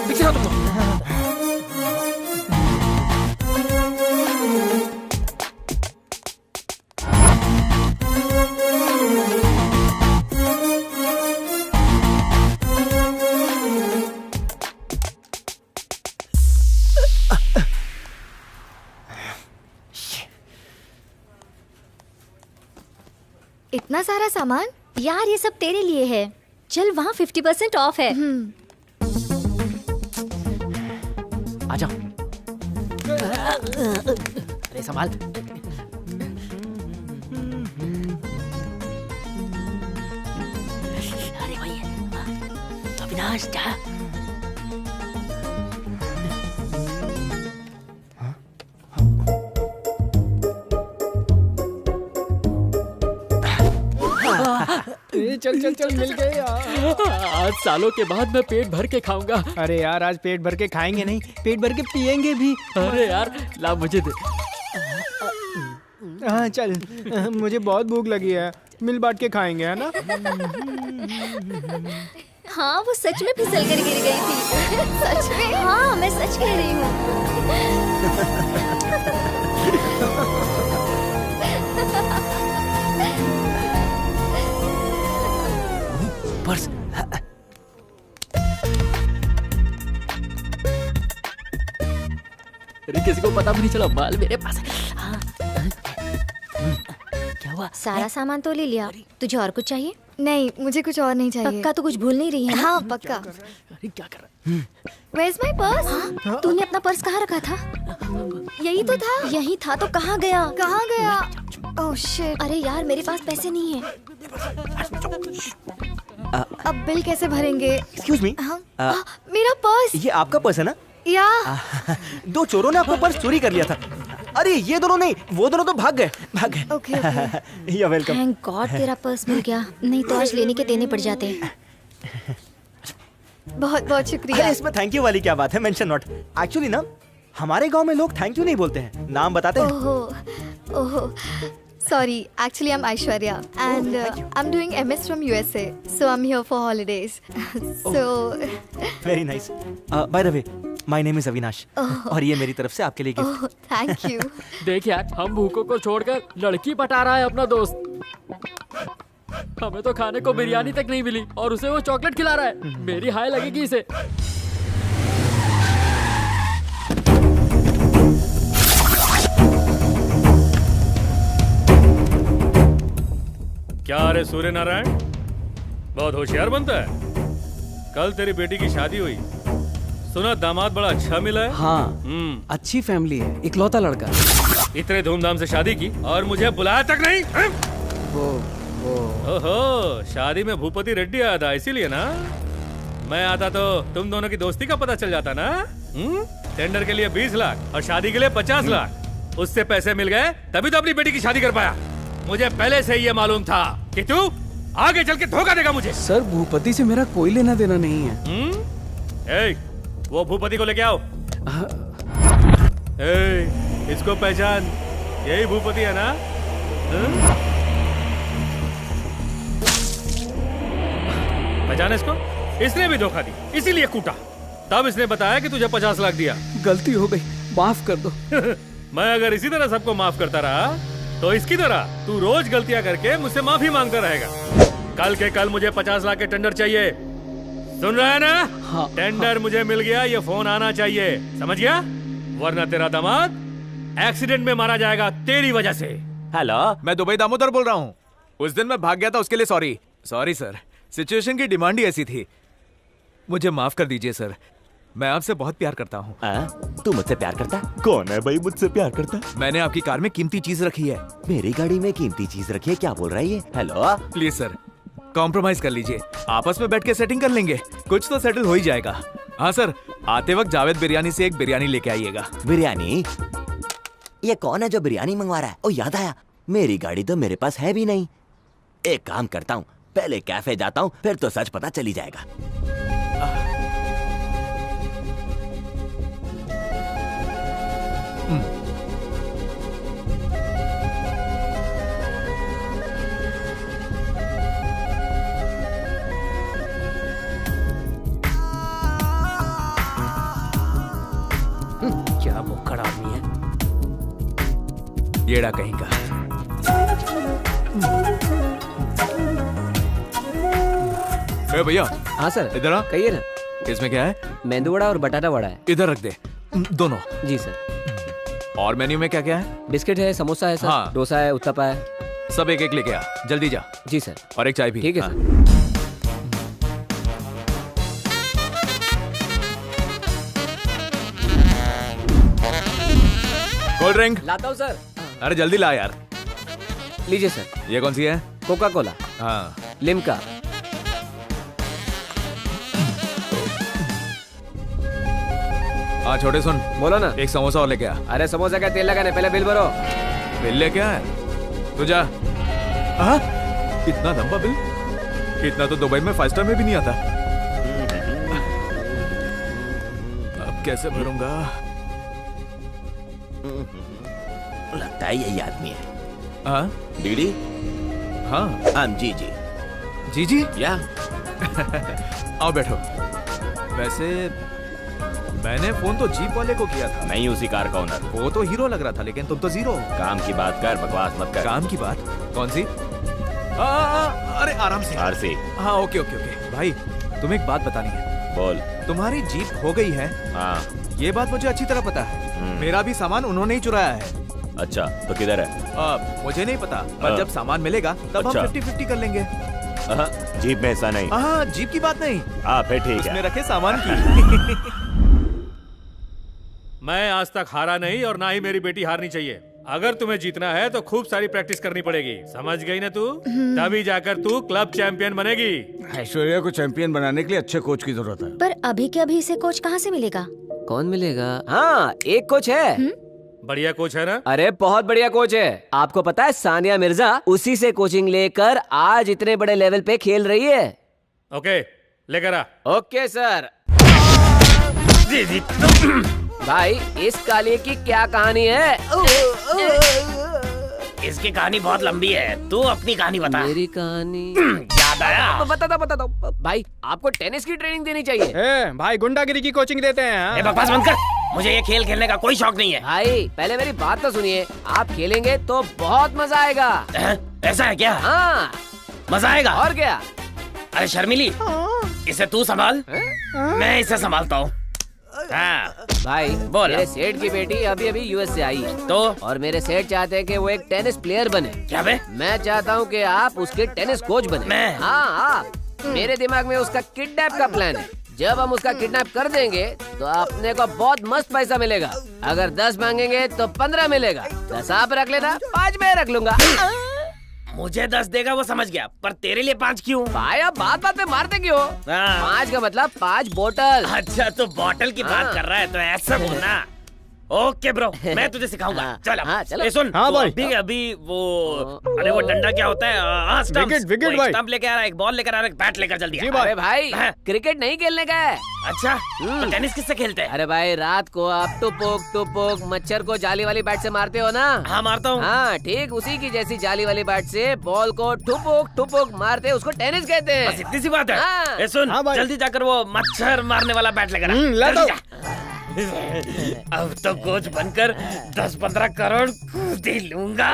B: पीछे आओ तुम।
G: इतना सारा सामान?
H: यार ये सब तेरे लिए है। चल, वहाँ 50% ऑफ है।
J: आजा। अरे संभाल। अरे भाई, अविनाश जा।
D: चल मिल गए यार।
J: आज सालों के बाद मैं पेट भर के खाऊंगा।
D: अरे यार, आज पेट भर के खाएंगे नहीं, पेट भर के पिएंगे भी।
J: अरे यार, ला मुझे दे।
D: हाँ चल, मुझे बहुत भूख लगी है, मिल बांट के खाएंगे, है ना?
H: हाँ, वो सच में फिसल कर गिर गई थी। सच में? हाँ, मैं सच कह रही हूँ।
B: पर्स।
J: अरे किसी को पता भी नहीं चला, माल मेरे पास है। क्या हुआ?
H: सारा सामान तो ले लिया, तुझे और कुछ चाहिए?
G: नहीं, मुझे कुछ और नहीं चाहिए।
H: पक्का तो कुछ भूल नहीं रही है ना?
G: हाँ पक्का।
J: अरे क्या कर रहा है?
G: Where's my purse?
H: तूने अपना पर्स कहाँ रखा था?
G: यही तो था।
H: यही था तो कहाँ गया?
G: कहाँ गया? Oh shit.
H: अरे यार, मेरे पास पैसे नहीं है।
G: अब बिल कैसे भरेंगे?
B: एक्सक्यूज मी,
G: मेरा पर्स।
B: ये आपका पर्स है ना?
G: या
B: दो चोरों ने आपका पर्स चोरी कर लिया था। अरे ये दोनों नहीं, वो दोनों तो भाग गए।
G: Okay okay.
B: You welcome.
H: Thank God तेरा पर्स मिल गया, नहीं तो आज लेने के देने पड़ जाते।
G: बहुत बहुत शुक्रिया।
B: इसमें थैंक यू वाली क्या बात है? Mention not. एक्चुअली ना हमारे गांव में लोग थैंक यू नहीं बोलते हैं, नाम बताते हैं।
G: ओहो ओहो, sorry, actually I'm Aishwarya and I'm doing MS from USA, so I'm here for holidays. So
B: very nice. By the way, my name is Avinash और ये मेरी तरफ से आपके लिए गिफ्ट।
G: Thank you.
J: देख यार, हम भूखों को छोड़कर लड़की पटा रहा है अपना दोस्त। हमें तो खाने को बिरयानी तक नहीं मिली और उसे वो चॉकलेट खिला रहा है। मेरी हाय लगेगी इसे।
C: क्या रे सूर्य नारायण, बहुत होशियार बनता है। कल तेरी बेटी की शादी हुई, सुना दामाद बड़ा अच्छा मिला है।
L: हाँ, अच्छी फैमिली है, इकलौता लड़का।
C: इतने धूमधाम से शादी की और मुझे बुलाया तक नहीं। ओहो, शादी में भूपति रेड्डी आया था इसीलिए ना। मैं आता तो तुम दोनों की दोस्ती का पता चल जाता ना। टेंडर के लिए 20 लाख और शादी के लिए 50 लाख, उससे पैसे मिल गए तभी तो अपनी बेटी की शादी कर पाया। मुझे पहले से ये मालूम था कि तू आगे चल के धोखा देगा मुझे।
L: सर, भूपति से मेरा कोई लेना देना नहीं है।
C: वो भूपति को लेके आओ। इसको पहचान, यही भूपति है ना? पहचान इसको? इसने भी धोखा दी, इसीलिए कूटा। तब इसने बताया कि तुझे 50 लाख दिया।
L: गलती हो गई, माफ कर दो।
C: मैं अगर इसी तरह सबको माफ करता रहा तो इसकी तरह तू रोज गलतियां करके मुझसे माफी मांगता रहेगा। कल के कल मुझे 50 लाख के टेंडर चाहिए, सुन रहा है ना?
L: हाँ,
C: टेंडर
L: हाँ।
C: मुझे मिल गया, ये फोन आना चाहिए, समझ गया? वरना तेरा दामाद एक्सीडेंट में मारा जाएगा तेरी वजह से।
E: हेलो, मैं दुबई दामोदर बोल रहा हूँ। उस दिन मैं भाग गया था, उसके लिए सॉरी सर। सिचुएशन की डिमांड ही ऐसी थी, मुझे माफ कर दीजिए सर। मैं आपसे बहुत प्यार करता हूँ।
I: तू मुझसे प्यार करता? कौन है भाई मुझसे प्यार करता?
E: मैंने आपकी कार में कीमती चीज रखी है।
I: मेरी गाड़ी में कीमती चीज रखी है? क्या बोल रहा है ये? हेलो
E: प्लीज सर, कॉम्प्रोमाइज कर लीजिए, आपस में बैठ के सेटिंग कर लेंगे, कुछ तो सेटल हो ही जाएगा। हाँ सर, आते वक्त जावेद बिरयानी से एक बिरयानी लेके आइएगा।
I: बिरयानी? ये कौन है जो बिरयानी मंगवा रहा है? ओ याद आया, मेरी गाड़ी तो मेरे पास है भी नहीं। एक काम करता हूँ, पहले कैफे जाता हूँ, फिर तो सच पता चली जाएगा।
F: क्या मुक्कड़ आदमी है।
E: येड़ा कहीं का। भैया।
L: हाँ सर।
E: इधर आ।
L: कहिए ना।
E: इसमें क्या है?
L: मेंदू वड़ा और बटाटा वड़ा है।
E: इधर रख दे, दोनों।
L: जी सर।
E: और मेन्यू में क्या क्या है?
L: बिस्किट है, समोसा है सर,
E: हाँ।
L: डोसा है, उत्तपा है।
E: सब एक एक लेके आ, जल्दी जा।
L: जी सर।
E: और एक चाय भी।
L: ठीक है सर।
E: कोल्ड ड्रिंक
L: लाता हूँ सर।
E: अरे जल्दी ला यार।
L: लीजिए सर।
E: ये कौन सी है?
L: Coca Cola.
E: हाँ।
L: लिम्का।
E: हाँ छोटे सुन,
L: बोलो ना।
E: एक समोसा और लेके आ।
L: अरे समोसा का तेल लगाने, पहले बिल भरो।
E: बिल लेके आ, तू जा। इतना लंबा बिल? इतना तो दुबई में 5 स्टार में भी नहीं आता। अब कैसे भरूंगा?
I: लगता है यही आदमी है।
E: हाँ
I: डीडी?
E: हाँ
I: हम जीजी।
E: जीजी?
I: या
E: आओ बैठो। वैसे मैंने फोन तो जीप वाले को किया था।
I: मैं ही उसी कार का ओनर।
E: वो तो हीरो लग रहा था, लेकिन तुम तो जीरो।
I: काम की बात कर, बकवास मत कर।
E: काम की बात? कौन सी? अरे आराम से।
I: आरसी।
E: हाँ ओके ओके ओके। भाई तुम्हें एक बात बतानी है।
I: बोल।
E: तुम्हारी जीप हो गई है।
I: हाँ।
E: ये बात मुझे अच्छी तरह पता है। मेरा भी सामान उन्होंने ही चुराया है।
I: अच्छा, तो किधर है?
E: मुझे नहीं पता, पर जब सामान मिलेगा तब
I: अच्छा।
E: हम 50-50 कर लेंगे।
I: जीप में ऐसा नहीं।
E: हाँ जीप की बात नहीं।
I: फिर ठीक है।
E: उसमें रखे सामान की।
C: मैं आज तक हारा नहीं और ना ही मेरी बेटी हारनी चाहिए। अगर तुम्हें जीतना है तो खूब सारी प्रैक्टिस करनी पड़ेगी, समझ गई ना तू? तभी जाकर तू क्लब चैंपियन बनेगी।
L: ऐश्वर्या को चैंपियन बनाने के लिए अच्छे कोच की जरूरत है।
H: पर अभी के अभी इसे कोच कहाँ से मिलेगा?
M: कौन मिलेगा? हाँ, एक कोच है।
C: बढ़िया कोच है ना?
M: अरे बहुत बढ़िया कोच है। आपको पता है सानिया मिर्जा उसी से कोचिंग लेकर आज इतने बड़े लेवल पे खेल रही है।
C: ओके, लेकर आ।
M: Okay sir. भाई इस काले की क्या कहानी है?
F: इसकी कहानी बहुत लंबी है, तू अपनी कहानी बता।
M: मेरी कहानी
F: याद आया?
M: बता दो। भाई आपको टेनिस की ट्रेनिंग देनी चाहिए।
D: भाई गुंडागिरी की कोचिंग देते हैं।
F: बकवास बंद कर, मुझे ये खेल खेलने का कोई शौक नहीं है।
M: भाई पहले मेरी बात तो सुनिए, आप खेलेंगे तो बहुत मजा आएगा।
F: ऐसा है क्या?
M: हाँ
F: मजा आएगा।
M: और क्या?
F: अरे शर्मिली, इसे तू संभाल, मैं इसे संभालता हूँ। हाँ
M: भाई
F: बोल।
M: मेरे सेठ की बेटी अभी अभी यूएस से आई है
F: तो,
M: और मेरे सेठ चाहते हैं कि वो एक टेनिस प्लेयर बने।
F: क्या बे?
M: मैं चाहता हूँ कि आप उसके टेनिस कोच बने।
F: मैं?
M: हाँ, मेरे दिमाग में उसका किडनैप का प्लान है। जब हम उसका किडनैप कर देंगे तो अपने को बहुत मस्त पैसा मिलेगा। अगर 10 मांगेंगे तो 15 मिलेगा। 10 आप रख लेना, 5 मैं रख लूंगा।
F: मुझे 10 देगा वो समझ गया, पर तेरे लिए 5 क्यों?
M: भाई आप बात में मारते क्यों? 5 का मतलब 5 बोतल।
F: अच्छा तो बोतल की बात कर रहा है तो ऐसा बोलना। ओके ब्रो, मैं तुझे सिखाऊंगा। चल अब।
M: चलो।
F: सुन,
D: हाँ भाई।
F: अभी वो अरे वो डंडा क्या होता है?
D: विकेट भाई।
F: स्टंप लेकर आ रहा है, एक बॉल लेकर आ रहा है, एक बैट लेकर जल्दी आ।
M: अरे भाई क्रिकेट नहीं खेलने का है।
F: अच्छा तो टेनिस किससे खेलते हैं?
M: अरे भाई रात को आप टुपुक मच्छर को जाली वाली बैट से मारते हो ना?
F: हाँ मारता हूँ।
M: हाँ ठीक उसी की जैसी जाली वाली बैट से बॉल को टुपुक मारते हैं, उसको टेनिस कहते हैं।
F: बस इतनी सी बात है।
M: हाँ।
F: ए सुन,
D: हाँ भाई।
F: जल्दी जाकर वो मच्छर मारने वाला बैट लेकर आ।
D: ला दो।
F: अब तो कोच बनकर 10-15 करोड़ कूद ही लूंगा।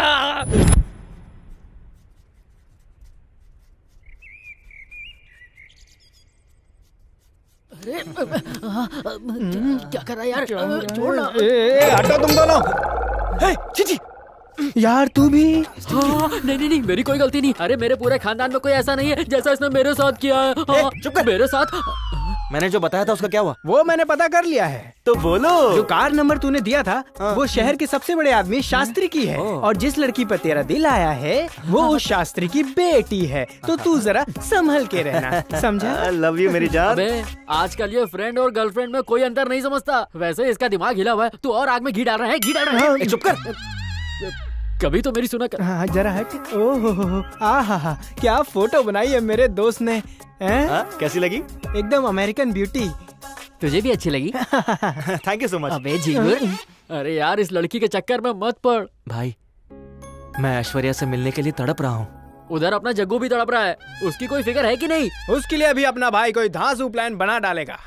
J: क्या कर रहा है यार? छोड़ना।
D: हटो तुम दोनों।
J: चिची
D: यार तू भी?
J: नहीं, मेरी कोई गलती नहीं। अरे मेरे पूरे खानदान में कोई ऐसा नहीं है जैसा इसने मेरे साथ किया है।
B: चुप कर।
J: मेरे साथ
B: मैंने जो बताया था उसका क्या हुआ?
D: वो मैंने पता कर लिया है।
B: तो बोलो।
D: जो कार नंबर तूने दिया था वो शहर के सबसे बड़े आदमी शास्त्री की है, और जिस लड़की पर तेरा दिल आया है वो उस शास्त्री की बेटी है। तो तू जरा संभल के रहना, समझा?
B: लव यू मेरी जान।
J: अबे आजकल ये फ्रेंड और गर्लफ्रेंड में कोई अंतर नहीं समझता। वैसे इसका दिमाग हिला हुआ है, तू और आग में घी डाल रहा है, घी डाल रहा है।
B: चुप कर।
J: कभी तो मेरी सुना कर।
D: हाँ जरा हट। ओहो आहा, क्या फोटो बनाई है मेरे दोस्त ने।
B: कैसी लगी?
D: एकदम अमेरिकन ब्यूटी।
J: तुझे भी अच्छी लगी?
B: Thank you so much.
J: अबे झिंगुर, अरे यार इस लड़की के चक्कर में मत पड़।
B: भाई मैं ऐश्वर्या से मिलने के लिए तड़प रहा हूँ।
J: उधर अपना जग्गू भी तड़प रहा है, उसकी कोई फिक्र है कि नहीं?
D: उसके लिए भी अपना भाई कोई धांसू प्लान बना डालेगा।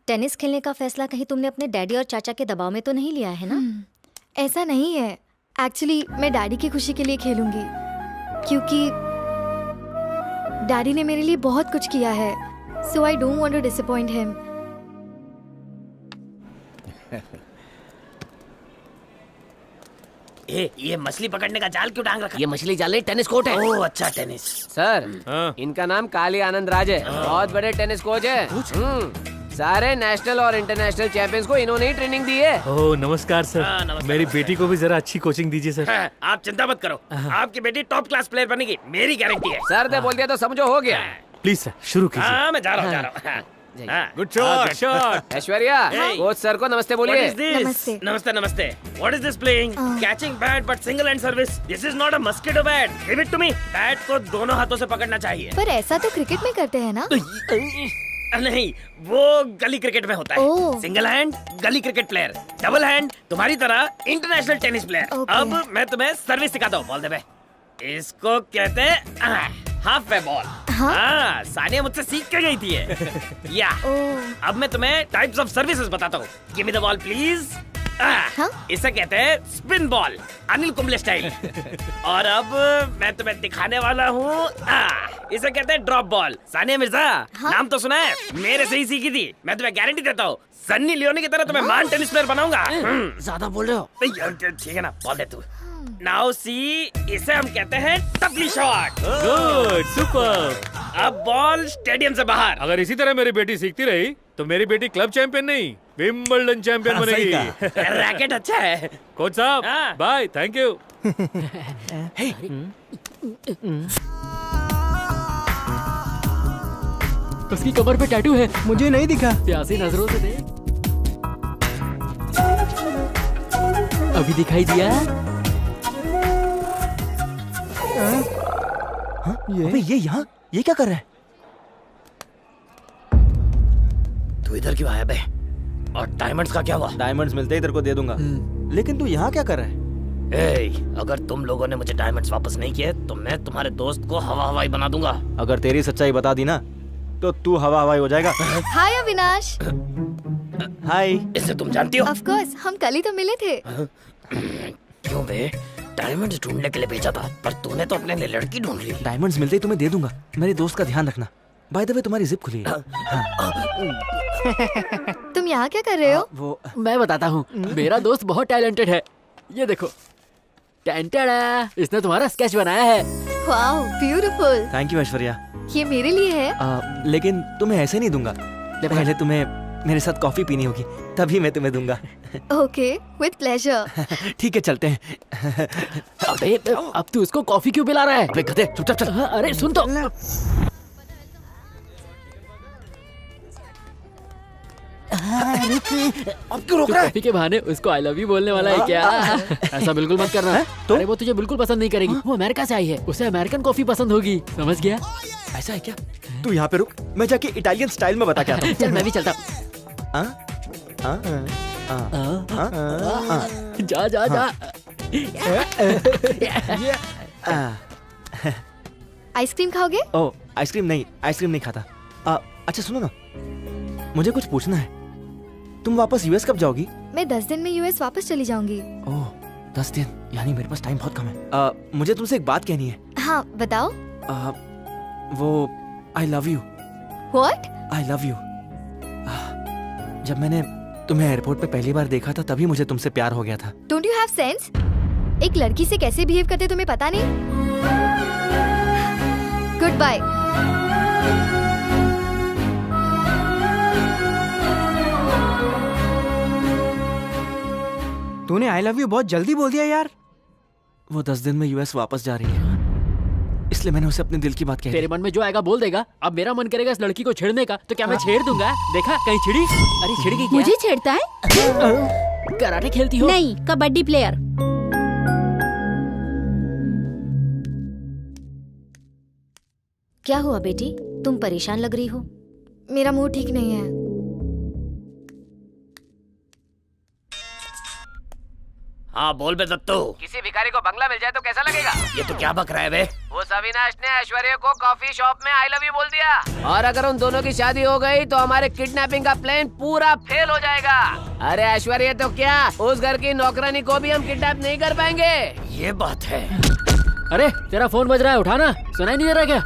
H: टेनिस खेलने का फैसला कहीं तुमने अपने डैडी और चाचा के दबाव में तो नहीं लिया है ना?
G: ऐसा नहीं है। एक्चुअली मैं डैडी की खुशी के लिए खेलूंगी, क्योंकि डैडी ने मेरे लिए बहुत कुछ किया है। So I don't want to disappoint him.
F: ये मछली पकड़ने का जाल क्यों टांग रखा?
M: ये मछली जाल नहीं, टेनिस कोर्ट है।
F: ओह अच्छा टेनिस।
M: सर इनका नाम काली आनंद राज है, बहुत बड़े टेनिस कोच है। सारे नेशनल और इंटरनेशनल चैंपियंस को इन्होंने ही ट्रेनिंग दी है।
C: ओह नमस्कार सर।
F: नमस्कार,
C: मेरी बेटी को भी जरा अच्छी कोचिंग दीजिए सर।
F: आप चिंता मत करो, आपकी बेटी टॉप क्लास प्लेयर बनेगी, मेरी गारंटी है।
M: सर ने बोल दिया तो समझो हो गया।
C: प्लीज सर शुरू कीजिए।
F: हाँ मैं जा रहा हूँ।
C: Good shot.
M: Aishwarya coach sir को नमस्ते बोलिए।
G: नमस्ते।
F: नमस्ते। What is this playing? Catching bat but single hand service. This is not a mosquito bat. Give it to me. Bat को दोनों हाथों से पकड़ना चाहिए।
G: पर ऐसा तो क्रिकेट में करते हैं ना?
F: नहीं, वो गली क्रिकेट में होता है। सिंगल हैंड गली क्रिकेट प्लेयर, डबल हैंड तुम्हारी तरह इंटरनेशनल टेनिस प्लेयर। अब मैं तुम्हें सर्विस सिखाता हूँ। बॉल दे बे। इसको कहते हैं हाफ वे बॉल। हाँ सानिया मुझसे सीख के गई थी या अब मैं तुम्हें टाइप्स ऑफ सर्विसेज बताता हूँ। Give me the ball please. इसे कहते हैं spin ball, Anil Kumble style. और अब मैं तुम्हें दिखाने वाला हूँ, इसे कहते हैं ड्रॉप बॉल। सानिया मिर्जा नाम तो सुना है, मेरे से ही सीखी थी। मैं तुम्हें गारंटी देता हूँ सन्नी लियोनी की तरह तुम्हें महान टेनिस प्लेयर बनाऊंगा।
M: ज्यादा बोल रहे हो।
F: ठीक है ना, बॉल दे तू। नाउ सी, इसे हम कहते हैं टपली शॉट।
C: Good super.
F: अब बॉल स्टेडियम से बाहर।
C: अगर इसी तरह मेरी बेटी सीखती रही तो मेरी बेटी क्लब चैंपियन नहीं विंबलडन चैंपियन बनेगी।
F: रैकेट अच्छा है।
C: कोच साहब बाय, थैंक यू।
J: उसकी कमर पे टैटू है।
D: मुझे नहीं दिखा।
J: प्यासी नजरों से देख। अभी दिखाई दिया?
E: अबे ये यहाँ ये क्या कर रहा है?
F: तू इधर क्यों आया बे? और डायमंड्स का क्या हुआ?
E: डायमंड्स मिलते ही तेरे को दे दूंगा। लेकिन तू यहाँ क्या कर रहा है?
F: अगर तुम लोगों ने मुझे डायमंड्स वापस नहीं किए तो मैं तुम्हारे दोस्त को हवा हवाई बना दूंगा।
E: अगर तेरी सच्चाई बता दी ना तो तू हवा हवाई हो जाएगा।
G: हाय अविनाश।
E: हाय।
F: इसे तुम जानती हो?
G: ऑफ कोर्स, हम कल ही तो मिले थे।
F: क्यों बे? डायमंड्स ढूंढने के लिए भेजा था, पर तूने तो अपने लिए लड़की ढूंढ ली।
E: डायमंड्स मिलते ही तुम्हें दे दूंगा। मेरे दोस्त का ध्यान रखना। बाय द वे तुम्हारी जिप खुली है।
G: तुम यहाँ क्या कर रहे हो?
E: वो
J: मैं बताता हूँ। मेरा दोस्त बहुत टैलेंटेड है। ये देखो, टेंटेड़ा, इसने तुम्हारा स्केच बनाया है।
G: Wow, beautiful.
E: Thank you Aishwarya.
G: ये मेरे लिए है।
E: लेकिन तुम्हें ऐसे नहीं दूंगा। पहले तुम्हें मेरे साथ कॉफी पीनी होगी, तभी मैं तुम्हें दूंगा।
G: Okay, with pleasure.
E: ठीक है, चलते हैं।
J: अबे, अब तू उसको कॉफी क्यों पिला रहा है?
E: अबे गधे, चुपचाप चल।
J: अरे सुन तो।
E: अब क्यों रोक रहा है?
J: कॉफी के बहाने उसको आई लव यू बोलने वाला है क्या? ऐसा बिल्कुल मत करना। तो अरे वो तुझे बिल्कुल पसंद नहीं करेगी। वो अमेरिका से आई है, उसे अमेरिकन कॉफी पसंद होगी। समझ गया?
E: ऐसा है क्या? तू यहाँ पे रुक, मैं जाके इटालियन स्टाइल में बता के आता हूँ।
J: चल मैं भी चलता। जा जा जा।
G: आइसक्रीम खाओगे?
E: ओह, आइसक्रीम नहीं खाता। अच्छा सुनो ना, मुझे कुछ पूछना है। तुम वापस यूएस कब जाओगी?
G: मैं 10 दिन में यूएस वापस चली जाऊंगी।
E: ओह, 10 दिन, यानी मेरे पास टाइम बहुत कम है। मुझे तुमसे एक बात कहनी है।
G: हाँ बताओ।
E: वो I love you.
G: What?
E: I love you. जब मैंने तुम्हें एयरपोर्ट पे पहली बार देखा था तभी मुझे तुमसे प्यार हो गया था।
G: Don't you have sense? एक लड़की से कैसे बिहेव करते तुम्हें पता नहीं? Goodbye.
D: तूने आई लव यू बहुत जल्दी बोल दिया यार।
E: वो 10 दिन में यूएस वापस जा रही है, इसलिए मैंने उसे अपने दिल की बात कही।
J: तेरे मन में जो आएगा बोल देगा। अब मेरा मन करेगा इस लड़की को छेड़ने का, तो क्या मैं छेड़ दूंगा? देखा कहीं छिड़ी? अरे छिड़गी क्या?
N: मुझे छेड़ता है?
J: कराटे खेलती हो?
N: नहीं, कबड्डी प्लेयर।
H: क्या हुआ बेटी, तुम परेशान लग रही हो?
G: मेरा मूड ठीक नहीं है।
F: हाँ बोल बे दत्तू।
M: किसी भिखारी को बंगला मिल जाए तो कैसा लगेगा?
F: ये तो क्या बक रहा है बे?
M: उस अविनाश ने ऐश्वर्या को कॉफी शॉप में आई लव यू बोल दिया। और अगर उन दोनों की शादी हो गई तो हमारे किडनैपिंग का प्लान पूरा फेल हो जाएगा। अरे ऐश्वर्या तो क्या, उस घर की नौकरानी को भी हम किडनैप नहीं कर पाएंगे।
F: ये बात है।
J: अरे तेरा फोन बज रहा है, उठाना। सुनाई नहीं दे रहा क्या?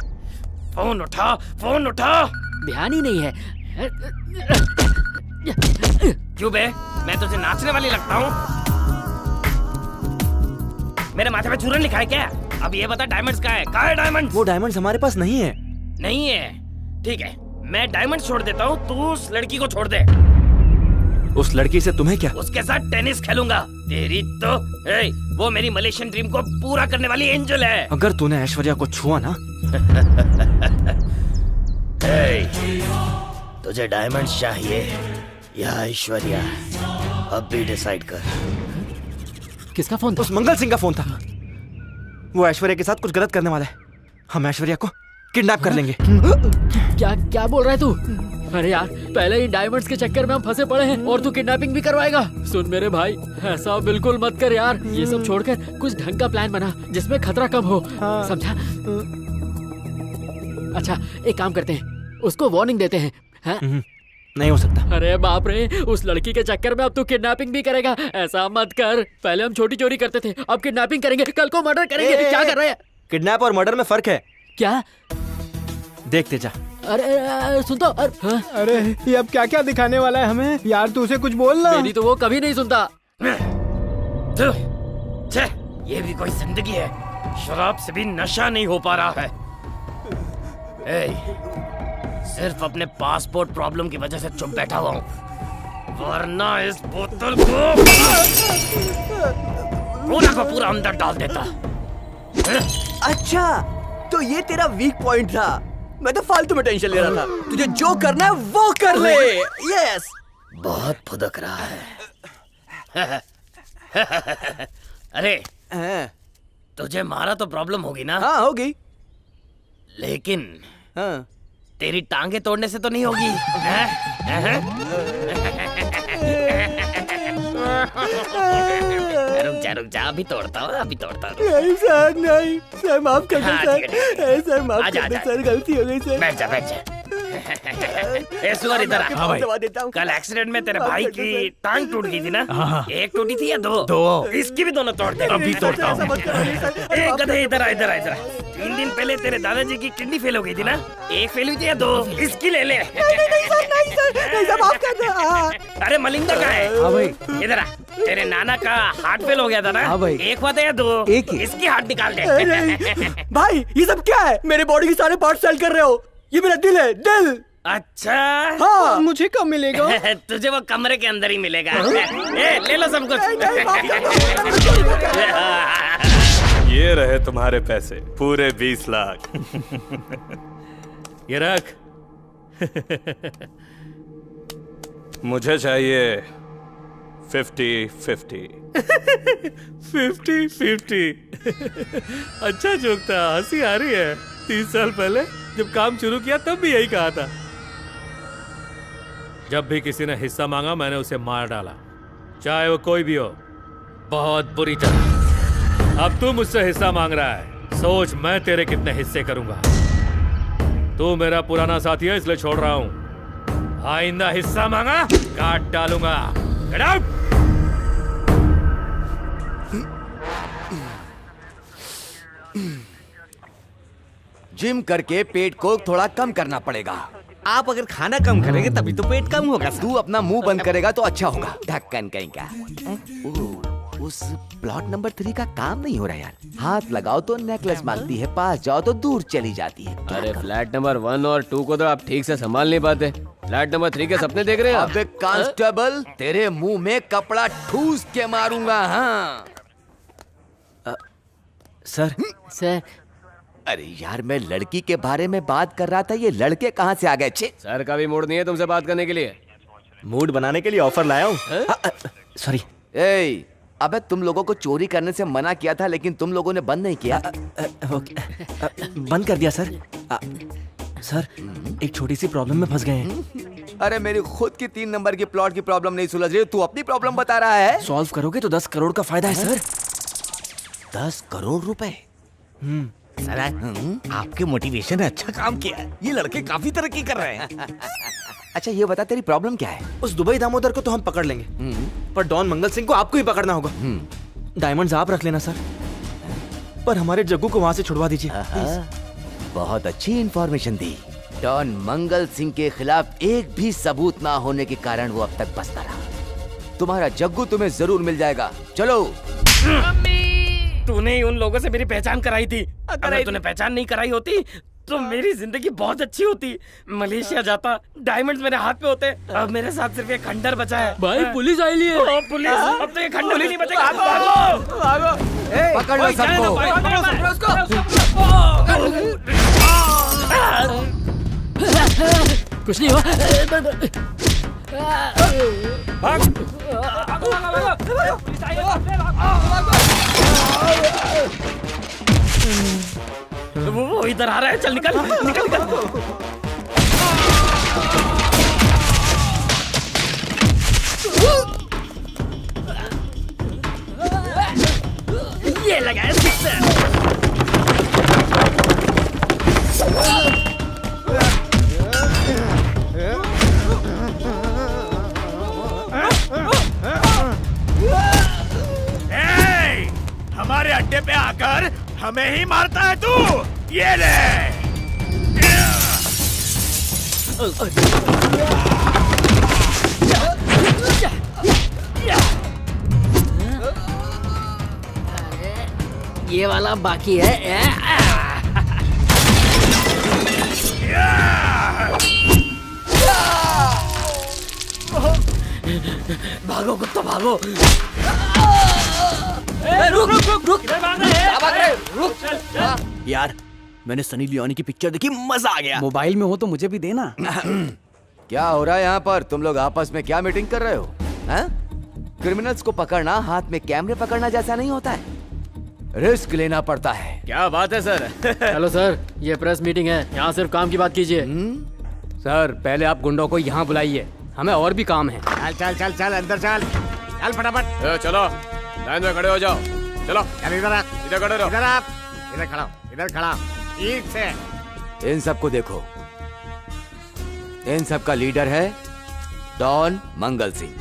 F: फोन उठा, फोन उठा।
J: ध्यान ही नहीं है।
F: क्यों बे, मैं तुझे नाचने वाली लगता हूँ? मेरे माथे पे चूरन लिखा है क्या? अब ये बता डायमंड्स कहाँ है? कहाँ है डायमंड्स?
E: वो डायमंड्स हमारे पास नहीं है।
F: नहीं है? ठीक है, मैं डायमंड छोड़ देता हूँ, तू उस लड़की को छोड़ दे।
E: उस लड़की से तुम्हें क्या?
F: उसके साथ टेनिस खेलूंगा। तेरी तो वो मेरी मलेशियन ड्रीम को पूरा करने वाली एंजल है।
E: अगर तूने ऐश्वर्या को छुआ ना
F: तुझे डायमंड चाहिए या ऐश्वर्या? अब भी डिसाइड कर।
J: किसका फोन था?
E: उस मंगल सिंह का फोन था। वो ऐश्वर्या के साथ कुछ गलत करने वाला है। हम ऐश्वर्या को किडनैप कर लेंगे।
J: क्या क्या बोल रहा है तू? अरे यार, पहले ही डायमंड्स के चक्कर में हम फंसे पड़े हैं और तू किडनैपिंग भी करवाएगा? सुन मेरे भाई, ऐसा बिल्कुल मत कर यार। ये सब छोड़कर कुछ ढंग का प्लान बना जिसमें खतरा कम हो। समझा? अच्छा एक काम करते हैं, उसको वार्निंग देते हैं।
E: नहीं हो सकता।
J: अरे बाप रे, उस लड़की के चक्कर में अब तू किडनैपिंग भी करेगा? ऐसा मत कर। पहले हम छोटी चोरी करते थे, अब किडनैपिंग करेंगे, कल को मर्डर करेंगे। क्या कर रहे हैं?
E: किडनैप और मर्डर में फर्क है।
J: क्या?
E: देखते जा।
J: अरे सुन तो।
D: अरे ये अब क्या क्या दिखाने वाला है हमें यार? तू उसे कुछ बोल ना।
J: मेरी तो वो कभी नहीं सुनता।
F: ये भी कोई जिंदगी है? शराब से भी नशा नहीं हो पा रहा है। सिर्फ अपने पासपोर्ट प्रॉब्लम की वजह से चुप बैठा हुआ हूँ, वरना इस बोतल को पूरा का पूरा अंदर डाल देता।
B: अच्छा, तो ये तेरा वीक पॉइंट था। मैं तो फालतू में टेंशन ले रहा था। तुझे जो करना है वो कर ले। यस।
F: बहुत फुदक रहा है। अरे तुझे मारा तो प्रॉब्लम होगी ना?
B: हाँ होगी।
F: लेकिन तेरी टांगे तोड़ने से तो नहीं होगी। रुक जा अभी तोड़ता हूँ।
B: नहीं सर, नहीं सर, माफ कर दो सर। सर माफ कर दो सर, गलती हो गई सर।
F: बैठ जा। ए सुअर इधर आ। कल एक्सीडेंट में तेरे भाई की टांग टूट गई थी ना? एक टूटी थी या दो? इसकी भी दोनों तोड़ दे।
E: अभी तोड़ता हूँ।
F: ए गधे इधर आ। 3 दिन पहले तेरे दादाजी की किडनी फेल हो गई थी ना? एक फेल हुई थी या 2? इसकी ले ले।
B: नहीं सर, माफ कर दो।
F: अरे मलिंगा कहाँ है?
L: हाँ भाई।
F: इधर आ। तेरे नाना का हार्ट फेल हो गया था ना?
L: हाँ भाई।
F: एक हुआ था या 2?
L: एक ही।
F: इसकी हार्ट निकाल दे।
B: भाई ये सब क्या है? मेरे बॉडी के सारे पार्ट सेल कर रहे हो। ये मेरा दिल है, दिल।
F: अच्छा
B: हाँ।
D: मुझे कब मिलेगा?
F: तुझे वो कमरे के अंदर ही मिलेगा। ले लो सब कुछ।
I: ये रहे तुम्हारे पैसे, पूरे 20 लाख।
C: ये रख।
I: मुझे चाहिए 50-50।
C: 50-50। अच्छा जोक था, हंसी आ रही है। 30 साल पहले जब काम शुरू किया तब भी यही कहा था। जब भी किसी ने हिस्सा मांगा मैंने उसे मार डाला, चाहे वो कोई भी हो, बहुत बुरी तरह। अब तू मुझसे हिस्सा मांग रहा है, सोच मैं तेरे कितने हिस्से करूंगा। तू मेरा पुराना साथी है इसलिए छोड़ रहा हूं। आइंदा हिस्सा मांगा काट डालूंगा। Get out.
A: जिम करके पेट को थोड़ा कम करना पड़ेगा।
L: आप अगर खाना कम करेंगे तभी तो पेट कम होगा।
A: तू अपना मुंह बंद करेगा तो अच्छा होगा। ढक्कन कहीं का। उस प्लॉट नंबर 3 का काम नहीं हो रहा यार। हाथ लगाओ तो नेकलेस मांगती है, पास जाओ तो दूर चली जाती है।
K: अरे फ्लैट नंबर 1 और 2 को तो आप ठीक से संभाल नहीं पाते। फ्लैट नंबर 3 के सपने देख रहे हैं आप?
A: अबे कांस्टेबल, तेरे मुंह में कपड़ा ठूस के मारूंगा। हाँ
J: सर।
A: अरे यार, मैं लड़की के बारे में बात कर रहा था, ये लड़के कहाँ से आ गए? छे,
K: सर का भी मूड नहीं है तुमसे बात करने के लिए।
L: मूड बनाने के लिए ऑफर लाया हूँ। सॉरी।
A: ए, अबे तुम लोगों को चोरी करने से मना किया था लेकिन तुम लोगों ने बंद नहीं किया।
L: बंद कर दिया सर। सर एक छोटी सी प्रॉब्लम में फंस गए हैं।
A: अरे मेरी खुद की 3 नंबर की प्लॉट की प्रॉब्लम नहीं सुलझ रही, तू अपनी प्रॉब्लम बता रहा है।
L: सॉल्व करोगे तो 10 करोड़ का फायदा है सर।
A: 10 करोड़ रुपए?
L: सर आपके मोटिवेशन ने अच्छा काम किया है। ये लड़के काफी तरक्की कर रहे हैं।
A: अच्छा ये बता, तेरी प्रॉब्लम क्या है?
L: उस दुबई दामोदर को तो हम पकड़ लेंगे, पर डॉन मंगल सिंह को आपको ही पकड़ना होगा। डायमंड्स आप रख लेना सर, पर हमारे जग्गू को वहाँ से छुड़वा दीजिए।
A: बहुत अच्छी इंफॉर्मेशन दी। डॉन मंगल सिंह के खिलाफ एक भी सबूत ना होने के कारण वो अब तक बचता रहा। तुम्हारा जग्गू तुम्हें जरूर मिल जाएगा। चलो।
F: तूने ही उन लोगों से मेरी पहचान कराई थी। अगर तूने पहचान नहीं कराई होती तो मेरी जिंदगी बहुत अच्छी होती। मलेशिया जाता, डायमंड्स मेरे हाथ पे होते। अब मेरे साथ सिर्फ एक खंडर बचा है।
J: भाई पुलिस आई लिए।
F: पुलिस, अब तो ये खंडर भी नहीं बचेगा। भागो।
A: पकड़ लो सबको।
J: कुछ नहीं हुआ।
F: वो इधर आ रहा है। चल निकल निकल निकल। ये लगा है सिक्सर।
I: हमारे अड्डे पे आकर हमें ही मारता है तू। ये ले।
J: ये वाला बाकी है।
F: भागो कुत्ता भागो।
B: रुक रुक रुक रुक
F: रुक।
B: यार मैंने सनी लियोनी की पिक्चर देखी, मजा आ गया।
D: मोबाइल में हो तो मुझे भी देना।
A: क्या हो रहा है यहाँ पर? तुम लोग आपस में क्या मीटिंग कर रहे हो? क्रिमिनल्स को पकड़ना हाथ में कैमरे पकड़ना जैसा नहीं होता है, रिस्क लेना पड़ता है।
K: क्या बात है सर?
J: हेलो सर, ये प्रेस मीटिंग है, यहाँ सिर्फ काम की बात कीजिए।
K: सर पहले आप गुंडों को यहाँ बुलाइए, हमें और भी काम है।
O: चल चल चल चल अंदर चल, चल फटाफट।
K: चलो लाइन में खड़े हो जाओ। चलो
O: चल इधर आ,
K: इधर खड़े रहो।
O: इधर आप, इधर खड़ा हो, इधर खड़ा हो, ठीक से।
A: इन सबको देखो, इन सब का लीडर है डॉन मंगल सिंह।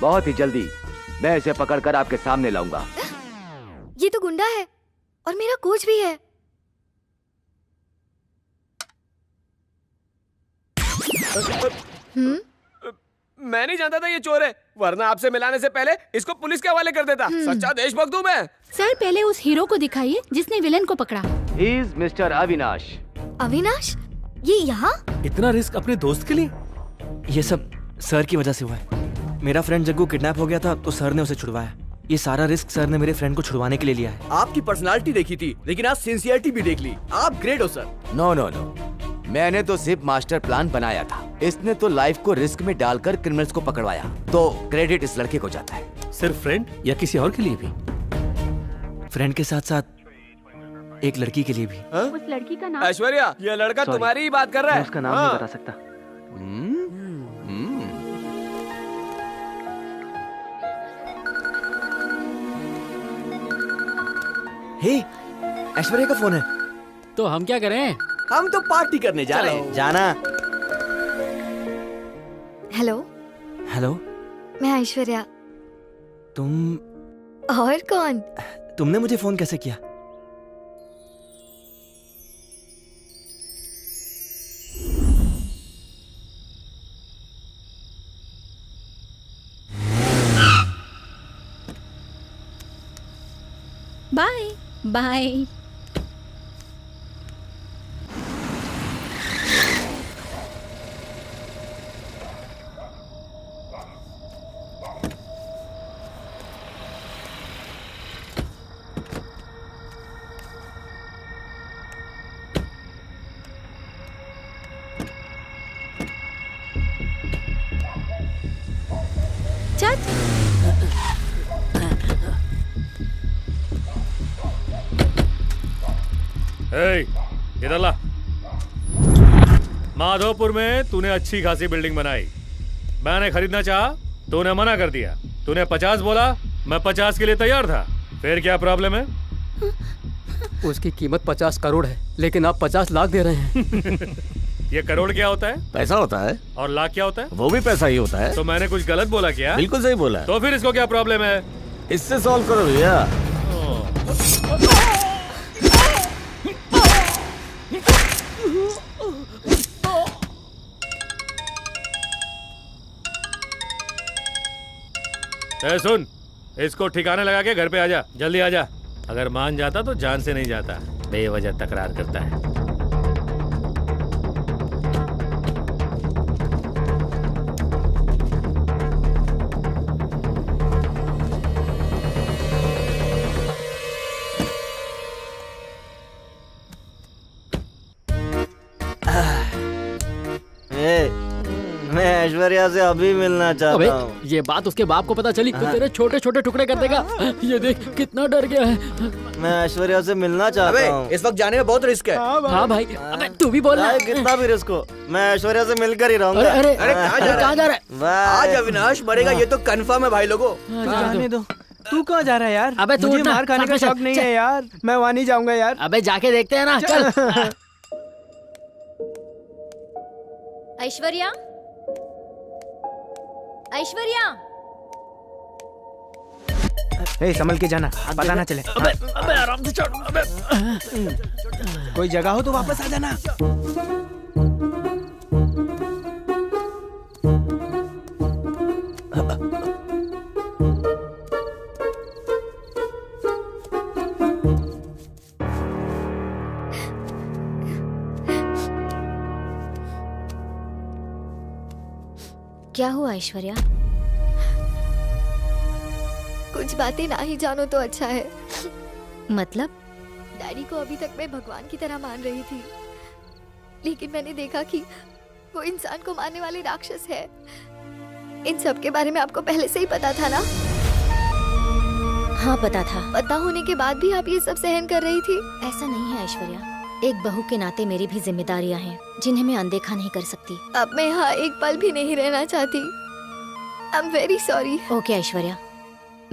A: बहुत ही जल्दी मैं इसे पकड़कर आपके सामने लाऊंगा।
G: ये तो गुंडा है और मेरा कोच भी है।
K: मैं नहीं जानता था ये चोर है, वरना आपसे मिलाने से पहले इसको पुलिस के हवाले कर देता। सच्चा देशभक्त हूँ मैं।
N: सर पहले उस हीरो को दिखाइए जिसने विलन को पकड़ा।
A: He is Mr. Avinash.
G: Avinash, ये यहाँ?
L: इतना रिस्क अपने दोस्त के लिए? ये सब सर की वजह से हुआ है। मेरा फ्रेंड जग्गू किडनैप हो गया था तो सर ने उसे छुड़वाया। ये सारा रिस्क सर ने मेरे फ्रेंड को छुड़वाने के लिए लिया है।
B: आपकी पर्सनालिटी देखी थी, लेकिन आज सिंसियरिटी भी देख ली। आप ग्रेट हो सर।
A: नो नो नो, मैंने तो सिर्फ मास्टर प्लान बनाया था, इसने तो लाइफ को रिस्क में डालकर क्रिमिनल्स को पकड़वाया, तो क्रेडिट इस लड़के को जाता है।
L: सिर्फ फ्रेंड या किसी और के लिए भी? फ्रेंड के साथ साथ एक लड़की के लिए भी।
N: उस लड़की का नाम?
K: ऐश्वर्या, ये लड़का तुम्हारी ही बात कर रहा है।
L: मैं उसका नाम नहीं बता सकता। हे, ऐश्वर्या का फोन है।
J: तो हम क्या करें?
B: हम तो पार्टी करने जा रहे हैं।
L: जाना।
G: हेलो।
L: हेलो,
G: मैं ऐश्वर्या।
L: तुम?
G: और कौन?
L: तुमने मुझे फोन कैसे किया?
N: Bye bye.
C: इधर ला। माधोपुर में तूने अच्छी खासी बिल्डिंग बनाई, मैंने खरीदना चाहा, तूने मना कर दिया। तूने 50 बोला, मैं 50 के लिए तैयार था। फिर क्या प्रॉब्लम है?
K: उसकी कीमत 50 करोड़ है, लेकिन आप 50 लाख दे रहे हैं।
C: ये करोड़ क्या होता है?
O: पैसा होता है।
C: और लाख क्या होता है?
O: वो भी पैसा ही होता है।
C: तो मैंने कुछ गलत बोला क्या?
O: बिल्कुल सही बोला।
C: तो फिर इसको क्या प्रॉब्लम है?
O: इससे सॉल्व करो भैया।
C: सुन, इसको ठिकाने लगा के घर पे आजा, जल्दी आजा। अगर मान जाता तो जान से नहीं जाता, बेवजह तकरार करता है।
L: मैं ऐश्वर्या से अभी मिलना चाहता हूँ।
J: ये बात उसके बाप को पता चली तो तेरे छोटे छोटे टुकड़े कर देगा। ये देख कितना डर गया है।
L: मैं ऐश्वर्या से मिलना चाहता हूँ।
B: इस वक्त जाने में बहुत रिस्क है।
J: हाँ भाई, अबे तू भी बोल।
L: कितना भी रिस्क हो, मैं ऐश्वर्या से मिलकर ही रहूंगा।
J: अरे
B: कहाँ जा रहा है? आज अविनाश मरेगा, ये तो कंफर्म है भाई लोगों।
D: जाने दो। तू कहाँ जा रहा है यार?
J: अबे तू
D: मुझे मार खाने का शौक नहीं है यार, मैं वहाँ नहीं जाऊंगा यार।
J: अबे जाके देखते हैं ना, चल।
H: ऐश्वर्या, ऐश्वर्या,
D: ए, संभल के जाना, पता ना चले।
J: अबे आराम से चढ़। अबे
D: कोई जगह हो तो वापस आ जाना।
H: क्या हुआ ऐश्वर्या?
G: कुछ बातें ना ही जानो तो अच्छा है।
H: मतलब?
G: डैडी को अभी तक मैं भगवान की तरह मान रही थी, लेकिन मैंने देखा कि वो इंसान को मारने वाले राक्षस है। इन सब के बारे में आपको पहले से ही पता था ना?
H: हाँ पता था।
G: पता होने के बाद भी आप ये सब सहन कर रही थी?
H: ऐसा नहीं है ऐश्वर्या, एक बहू के नाते मेरी भी जिम्मेदारियां हैं जिन्हें मैं अनदेखा नहीं कर सकती।
G: अब मैं यहाँ एक पल भी नहीं रहना चाहती। I am very sorry.
H: Okay Aishwarya,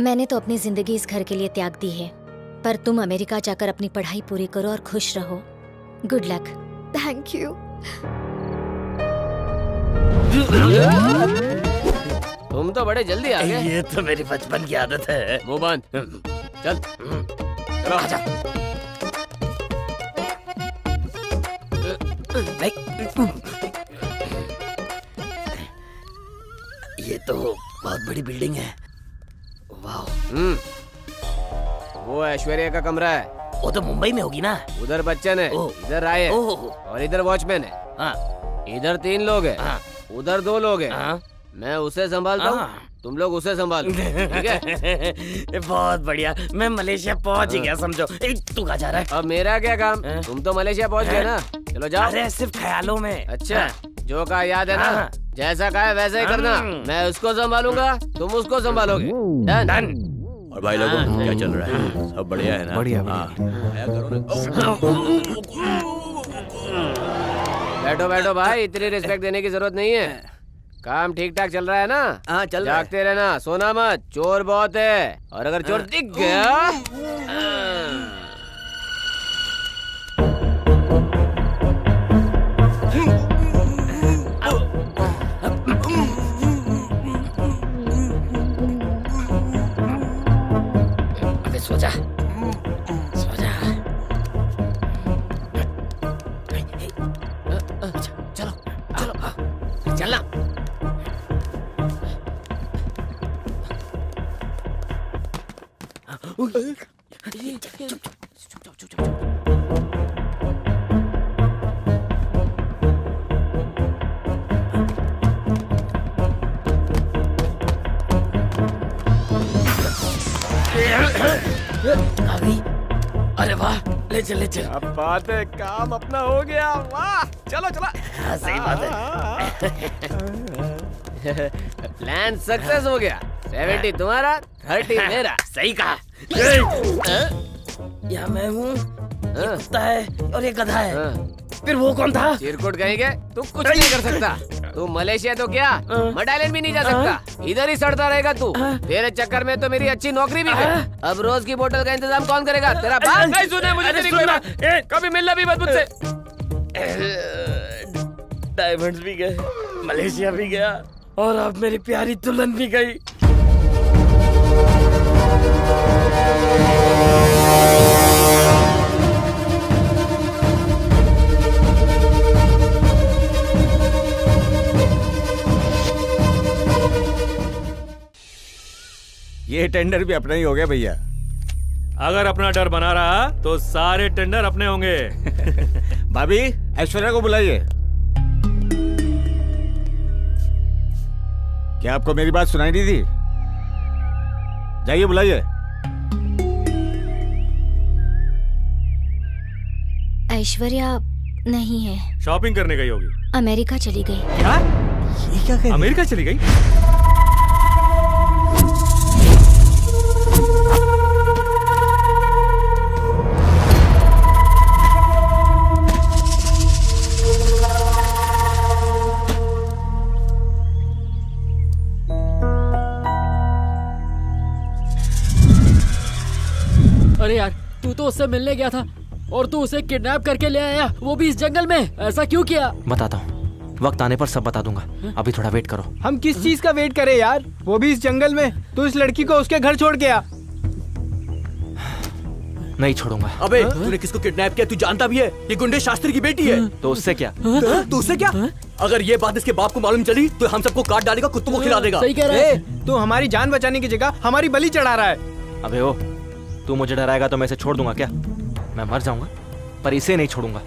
H: मैंने तो अपनी जिंदगी इस घर के लिए त्याग दी है, पर तुम अमेरिका जाकर अपनी पढ़ाई पूरी करो और खुश रहो। Good luck.
G: Thank you.
M: तुम तो बड़े जल्दी आ गए।
F: ये तो मेरी बचपन की आदत है।
M: मुंह बंद। चल चलो।
F: आजा। ये तो बहुत बड़ी बिल्डिंग है। वाह।
M: वो ऐश्वर्या का कमरा है।
F: वो तो मुंबई में होगी ना।
M: उधर बच्चन है, इधर राय है, और इधर वॉचमैन है। इधर 3 लोग हैं, उधर 2 लोग हैं। मैं उसे संभालता हूँ, तुम लोग उसे संभालो। ठीक है?
F: बहुत बढ़िया। मैं मलेशिया पहुँच ही गया समझो। तू कहाँ जा रहा है?
M: अब मेरा क्या काम? तुम तो मलेशिया पहुँच गए ना। चलो जाओ।
F: अरे सिर्फ ख्यालों में।
M: अच्छा, जो कहा याद है ना? जैसा कहा है वैसा ही करना। मैं उसको संभालूंगा, तुम उसको संभालोगे। डन।
P: और भाई लोगों क्या चल रहा है? सब बढ़िया है ना?
E: बढ़िया।
M: बैठो बैठो भाई, इतनी रिस्पेक्ट देने की जरूरत नहीं है। काम ठीक ठाक चल रहा है ना?
B: हाँ चल रहा है।
M: जागते रहना, सोना मत, चोर बहुत है, और अगर चोर दिख गया
F: अबे सो जा, सो जा। चलो चलो चलना। अरे वाह, ले चल ले चल।
K: अब बात है, काम अपना हो गया। वाह, चलो चलो।
F: हाँ, सही बात
M: है। प्लान सक्सेस हो गया। 70 तुम्हारा, 30 मेरा।
F: सही कहा। या मैं हूँ, ये कुत्ता है और ये गधा है। फिर वो कौन था?
M: चिरकुट कहेंगे, तू कुछ नहीं कर सकता। तू मलेशिया तो क्या, मडालैंड भी नहीं जा सकता। इधर ही सड़ता रहेगा तू। तेरे चक्कर में तो मेरी अच्छी नौकरी भी गई। अब रोज की बोतल का इंतजाम कौन करेगा? तेरा बाप। नहीं सुना मुझे तेरी कोई बात। कभी मिलना भी मत मुझसे।
F: डायमंड्स भी गए, मलेशिया भी गया, और अब मेरी प्यारी दुल्हन भी गई।
O: ये टेंडर भी अपना ही हो गया भैया।
C: अगर अपना डर बना रहा तो सारे टेंडर अपने होंगे।
O: भाभी, ऐश्वर्या को बुलाइए। क्या आपको मेरी बात सुनाई नहीं दी? जाइए बुलाइए।
H: ऐश्वर्या नहीं है,
C: शॉपिंग करने गई होगी।
H: अमेरिका चली गई।
C: क्या? ये क्या कह? अमेरिका चली गई?
J: अरे यार, तू तो उससे मिलने गया था और तू उसे किडनैप करके ले आया, वो भी इस जंगल में। ऐसा क्यों किया?
L: बताता हूँ, वक्त आने पर सब बता दूंगा। अभी थोड़ा वेट करो।
D: हम किस चीज का वेट करें यार? वो भी इस जंगल में। तू इस लड़की को उसके घर छोड़ के आ।
L: नहीं छोड़ूंगा।
B: अबे तूने किसको किडनैप किया? तू जानता भी है ये गुंडे शास्त्री की बेटी है।
L: तो उससे क्या?
B: तो उससे क्या? अगर ये बात इसके बाप को मालूम चली तो हम सबको काट डालेगा, कुत्तों को खिला देगा।
D: सही कह रहा है। तू हमारी जान बचाने की जगह हमारी बलि चढ़ा रहा है।
L: अबे ओ, तू मुझे डराएगा तो मैं इसे छोड़ दूंगा क्या? मैं मर जाऊंगा पर इसे नहीं छोड़ूंगा।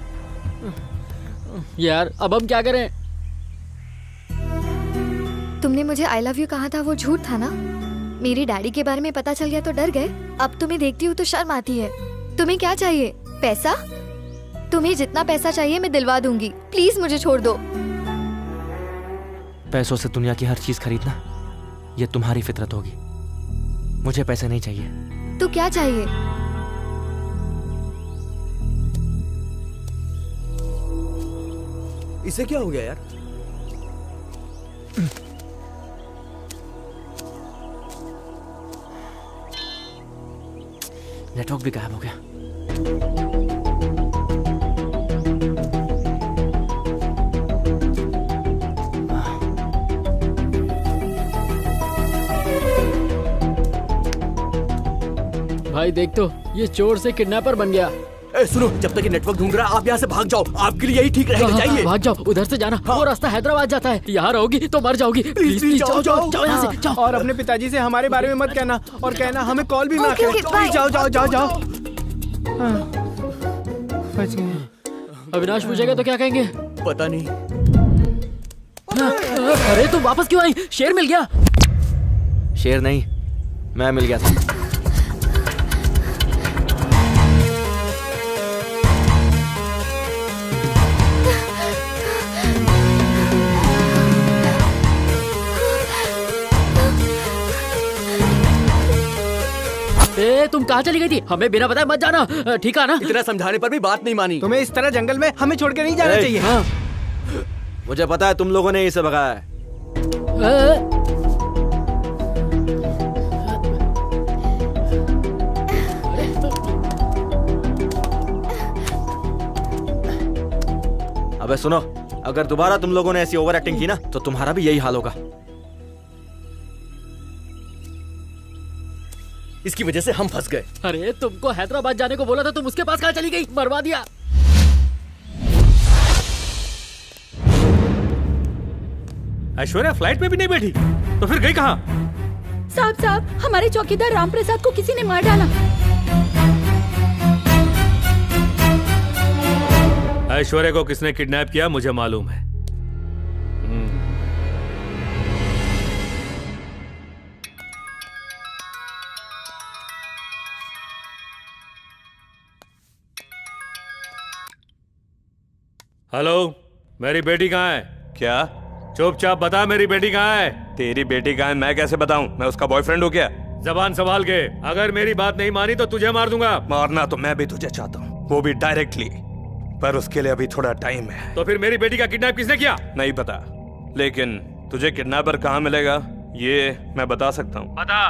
J: यार अब हम क्या करें?
G: तुमने मुझे आई लव यू कहा था वो झूठ था ना? मेरी डैडी के बारे में पता चल गया तो डर गए। अब तुम्हें देखती हूँ तो शर्म आती है। तुम्हें क्या चाहिए? पैसा? तुम्हें जितना पैसा चाहिए मैं दिलवा दूंगी। प्लीज मुझे छोड़ दो।
L: पैसों से दुनिया की हर चीज खरीदना ये तुम्हारी फितरत होगी। मुझे पैसे नहीं चाहिए।
G: तो क्या चाहिए?
B: इसे क्या हो गया यार?
L: नेटवर्क भी गायब हो गया।
J: भाई देख तो, ये चोर से किडनैपर बन गया।
B: सुनो, जब तक ये नेटवर्क ढूंढ रहा है आप यहाँ से भाग जाओ। आपके लिए यही ठीक रहेगा। जाइए।
J: भाग जाओ, उधर से जाना। वो रास्ता हैदराबाद जाता है। यहाँ रहोगी तो मर जाओगी। प्लीज प्लीज जाओ जाओ जाओ यहाँ से जाओ।
D: और अपने पिताजी से हमारे बारे में मत कहना और कहना हमें कॉल भी ना करें। प्लीज जाओ जाओ जाओ जाओ।
J: अविनाश पूछेगा तो क्या कहेंगे?
B: पता नहीं।
J: अरे तुम वापस क्यों आई? शेर मिल गया?
L: शेर नहीं, मैं मिल गया था।
J: तुम कहाँ चली गई थी? हमें बिना बताए मत जाना, ठीक है ना?
B: इतना समझाने पर भी बात नहीं मानी।
D: तुम्हें इस तरह जंगल में हमें छोड़ के नहीं जाना चाहिए।
L: हाँ। मुझे पता है तुम लोगों ने इसे भगाया है। अबे सुनो, अगर दोबारा तुम लोगों ने ऐसी ओवर एक्टिंग की ना तो तुम्हारा भी यही हाल होगा।
B: इसकी वजह से हम फंस गए।
J: अरे तुमको हैदराबाद जाने को बोला था, तुम उसके पास कहाँ चली गई? मरवा दिया।
C: ऐश्वर्या फ्लाइट में भी नहीं बैठी तो फिर गई कहाँ?
N: साहब, हमारे चौकीदार राम प्रसाद को किसी ने मार डाला।
C: ऐश्वर्या को किसने किडनैप किया मुझे मालूम है। हेलो, मेरी बेटी कहाँ है?
I: क्या?
C: चुपचाप बता, मेरी बेटी कहाँ है?
I: तेरी बेटी कहाँ है मैं कैसे बताऊं? मैं उसका बॉयफ्रेंड हूँ क्या?
C: जबान संभाल के। अगर मेरी बात नहीं मानी तो तुझे मार दूंगा।
I: मारना तो मैं भी तुझे चाहता हूँ, वो भी डायरेक्टली, पर उसके लिए अभी थोड़ा टाइम है।
C: तो फिर मेरी बेटी का किडनैप किसने किया?
I: नहीं पता, लेकिन तुझे किडनैपर कहाँ मिलेगा ये मैं बता सकता हूँ।
C: बता।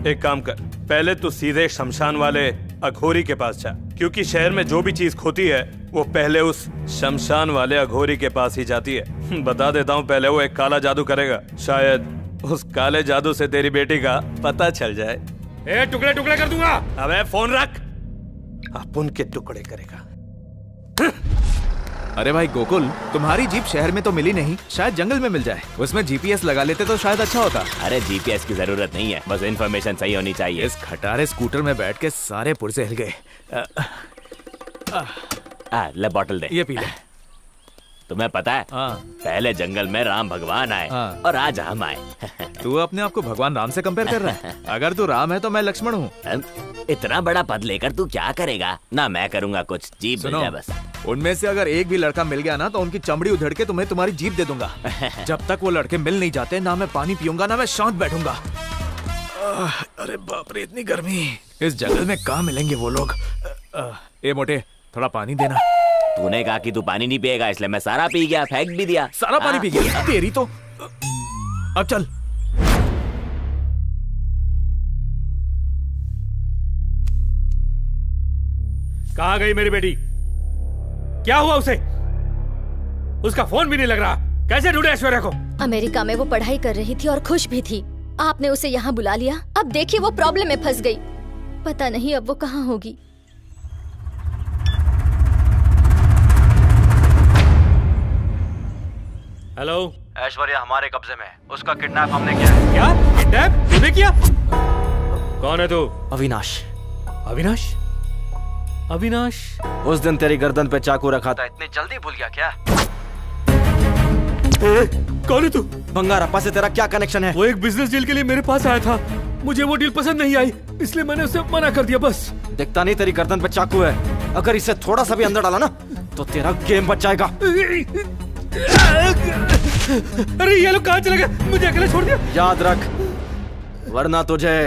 I: एक काम कर, पहले तू सीधे शमशान वाले अघोरी के पास जा, क्योंकि शहर में जो भी चीज खोती है वो पहले उस शमशान वाले अघोरी के पास ही जाती है। बता देता हूँ, पहले वो एक काला जादू करेगा, शायद उस काले जादू से तेरी बेटी का पता चल जाए।
C: ए, टुकड़े टुकड़े कर दूंगा।
I: अबे फोन रख, अपन के टुकड़े करेगा।
E: अरे भाई गोकुल, तुम्हारी जीप शहर में तो मिली नहीं, शायद जंगल में मिल जाए। उसमें जीपीएस लगा लेते तो शायद अच्छा होता।
I: अरे जीपीएस की जरूरत नहीं है, बस इन्फॉर्मेशन सही होनी चाहिए।
E: इस खटारे स्कूटर में बैठ के सारे पुर्जे हिल गए।
I: ले बॉटल दे,
E: ये पी ले।
I: तुम्हें पता है पहले जंगल में राम भगवान आए और आज हम आए।
E: तू अपने आप को भगवान राम से कंपेयर कर रहा है? अगर तू राम है तो मैं लक्ष्मण हूँ।
I: इतना बड़ा पद लेकर तू क्या करेगा? ना मैं करूँगा कुछ, जीप मिल जाए बस।
E: उनमें से अगर एक भी लड़का मिल गया ना तो उनकी चमड़ी उधेड़ के तुम्हें तुम्हारी जीप दे दूंगा। जब तक वो लड़के मिल नहीं जाते ना मैं पानी पीऊंगा ना मैं शांत बैठूंगा। अरे बाप रे, इतनी गर्मी। इस जंगल में कहाँ मिलेंगे वो लोग? ए मोटे, थोड़ा पानी देना।
I: तूने कहा कि तू पानी नहीं पिएगा, इसलिए मैं सारा पी गया, फेंक भी दिया।
E: सारा पानी पी गया? तेरी तो। अब चल।
C: कहाँ गई मेरी बेटी? क्या हुआ उसे? उसका फोन भी नहीं लग रहा। कैसे ढूंढे ऐश्वर्या को?
H: अमेरिका में वो पढ़ाई कर रही थी और खुश भी थी। आपने उसे यहाँ बुला लिया, अब देखिए वो प्रॉब्लम में फंस गई। पता नहीं अब वो कहाँ होगी।
C: हेलो,
L: ऐश्वर्या हमारे कब्जे में, उसका किडनैप हमने किया है।
C: क्या किडनैप तूने किया? कौन है तू?
L: अविनाश।
C: अविनाश? अविनाश?
L: उस दिन तेरी गर्दन पे चाकू रखा था, इतनी जल्दी भूल गया क्या?
C: कौन है तू?
L: बंगारप्पा से तेरा क्या कनेक्शन है?
C: वो एक बिजनेस डील के लिए मेरे पास आया था। मुझे वो डील पसंद नहीं आई, इसलिए मैंने उसे मना कर दिया बस।
L: दिखता नहीं तेरी गर्दन पे चाकू है। अगर इसे थोड़ा सा भी अंदर डाला ना तो तेरा गेम बच जाएगा।
C: अरे ये लोग कहाँ चले गए? मुझे अकेले छोड़ दिया।
L: याद रख, वरना तुझे।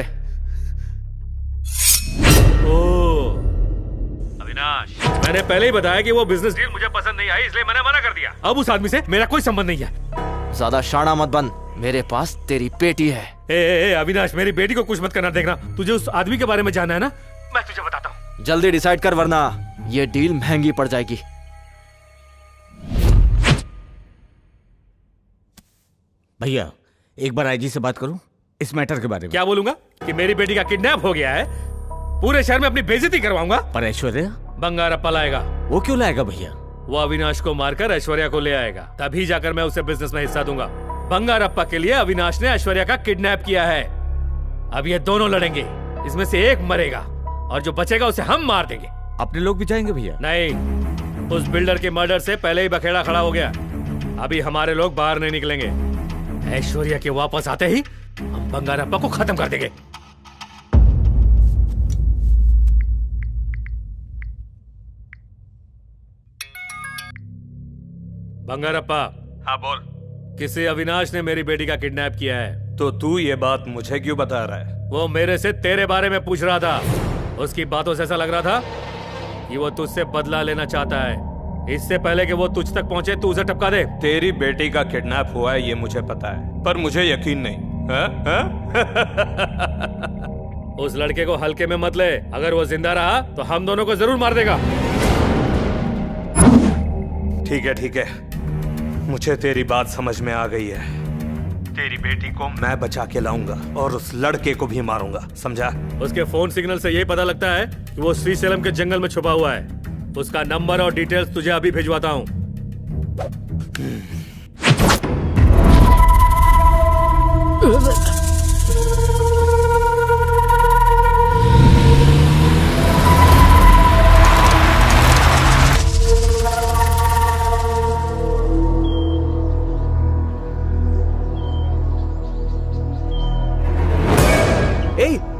C: अविनाश, मैंने पहले ही बताया कि वो बिजनेस डील मुझे पसंद नहीं आई, इसलिए मैंने मना कर दिया। अब उस आदमी से मेरा कोई संबंध नहीं है।
L: ज्यादा शाना मत बन, मेरे पास तेरी बेटी है।
C: ए अविनाश, मेरी बेटी को कुछ मत करना। देखना, तुझे उस आदमी के बारे में जानना है ना, मैं तुझे बताता हूँ।
L: जल्दी डिसाइड कर, वरना ये डील महंगी पड़ जाएगी।
O: भैया, एक बार आईजी से बात करूं इस मैटर के बारे में।
C: क्या बोलूंगा? कि मेरी बेटी का किडनैप हो गया है, पूरे शहर में अपनी बेइज्जती करवाऊंगा।
O: पर ऐश्वर्या?
C: बंगारप्पा लाएगा।
O: वो क्यों लाएगा भैया?
C: वो अविनाश को मारकर ऐश्वर्या को ले आएगा, तभी जाकर मैं उसे बिजनेस में हिस्सा दूंगा। बंगारप्पा के लिए अविनाश ने ऐश्वर्या का किडनैप किया है। अब ये दोनों लड़ेंगे, इसमें से एक मरेगा और जो बचेगा उसे हम मार देंगे।
O: अपने लोग भी जाएंगे भैया?
C: नहीं, उस बिल्डर के मर्डर से पहले ही बखेड़ा खड़ा हो गया। अभी हमारे लोग बाहर नहीं निकलेंगे। ऐश्वर्या के वापस आते ही हम बंगारप्पा को खत्म कर देंगे। बंगारप्पा।
Q: हाँ बोल।
C: किसी अविनाश ने मेरी बेटी का किडनैप किया है।
Q: तो तू ये बात मुझे क्यों बता रहा है?
C: वो मेरे से तेरे बारे में पूछ रहा था। उसकी बातों से ऐसा लग रहा था कि वो तुझसे बदला लेना चाहता है। इससे पहले कि वो तुझ तक पहुंचे तू उसे टपका दे।
Q: तेरी बेटी का किडनैप हुआ है ये मुझे पता है, पर मुझे यकीन नहीं।
C: उस लड़के को हल्के में मत ले। अगर वो जिंदा रहा तो हम दोनों को जरूर मार देगा।
Q: ठीक है, मुझे तेरी बात समझ में आ गई है। तेरी बेटी को मैं बचा के लाऊंगा और उस लड़के को भी मारूंगा, समझा?
C: उसके फोन सिग्नल से यही पता लगता है कि वो श्रीशैलम के जंगल में छुपा हुआ है। उसका नंबर और डिटेल्स तुझे अभी भिजवाता हूँ।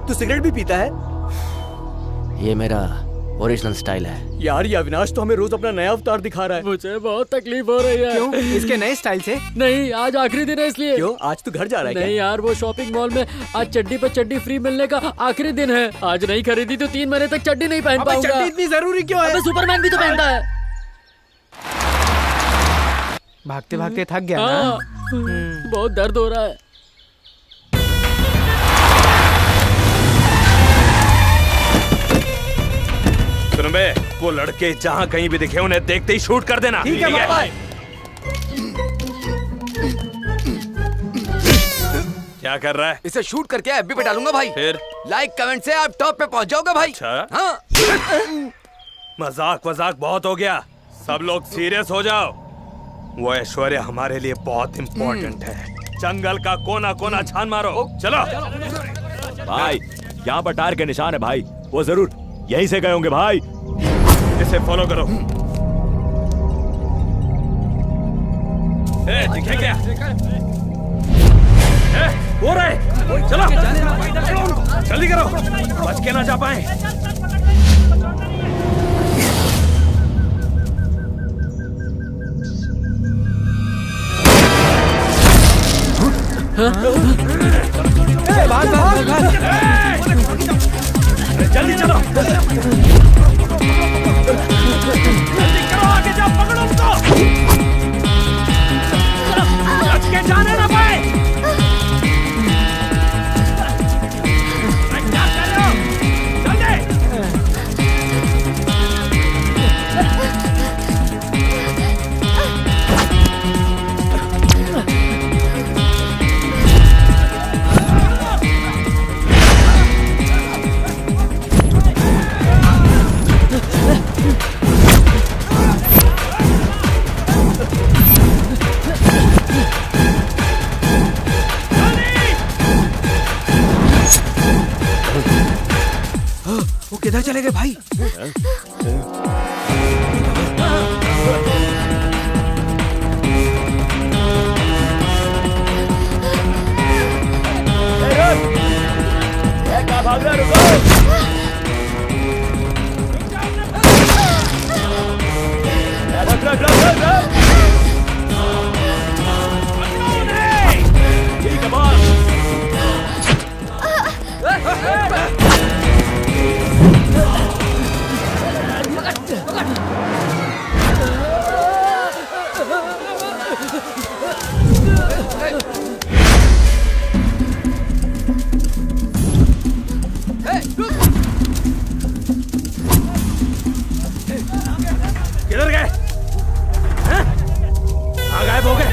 B: तू सिगरेट भी पीता है?
L: ये मेरा ओरिजिनल स्टाइल है।
B: यार ये अविनाश तो हमें रोज अपना नया अवतार दिखा रहा है।
J: मुझे बहुत तकलीफ हो रही है।
D: क्यों? इसके नए स्टाइल से?
J: नहीं, आज आखिरी दिन है इसलिए।
B: क्यों? आज तू घर जा रहा है?
J: नहीं यार, वो शॉपिंग मॉल में आज चड्डी पे चड्डी फ्री मिलने का आखिरी दिन है। आज नहीं खरीदी तो 3 महीने तक चड्डी नहीं पहन पाऊंगा।
D: चड्डी इतनी जरूरी क्यों है?
J: सुपरमैन भी तो पहनता है।
D: भागते भागते थक गया ना?
J: बहुत दर्द हो रहा है।
Q: सुन बे, वो लड़के जहाँ कहीं भी दिखे उन्हें देखते ही शूट कर देना।
B: ठीक है भाई।
Q: क्या कर रहा है?
A: इसे शूट करके एफबी पे डालूंगा भाई।
Q: फिर
A: लाइक कमेंट से आप टॉप पे पहुंच जाओगे भाई।
Q: अच्छा?
A: हाँ।
Q: मजाक बहुत हो गया, सब लोग सीरियस हो जाओ। वो ऐश्वर्या हमारे लिए बहुत इम्पोर्टेंट है। जंगल का कोना कोना छान मारो। चलो
I: भाई, यहाँ पर टायर के निशान है भाई, वो जरूर यहीं से गए होंगे भाई।
Q: इसे फॉलो करो। दिखे क्या? हो रहा है, चलो जल्दी करो, बच के ना जा पाए। जल्दी चलो, जल्दी करो, आगे जाओ, पकड़ो उसको। बच के जाने ना पाए। क्या कर रहे हो? जल्दी। ठीक है बॉस। किधर गए? कहाँ गायब हो गए?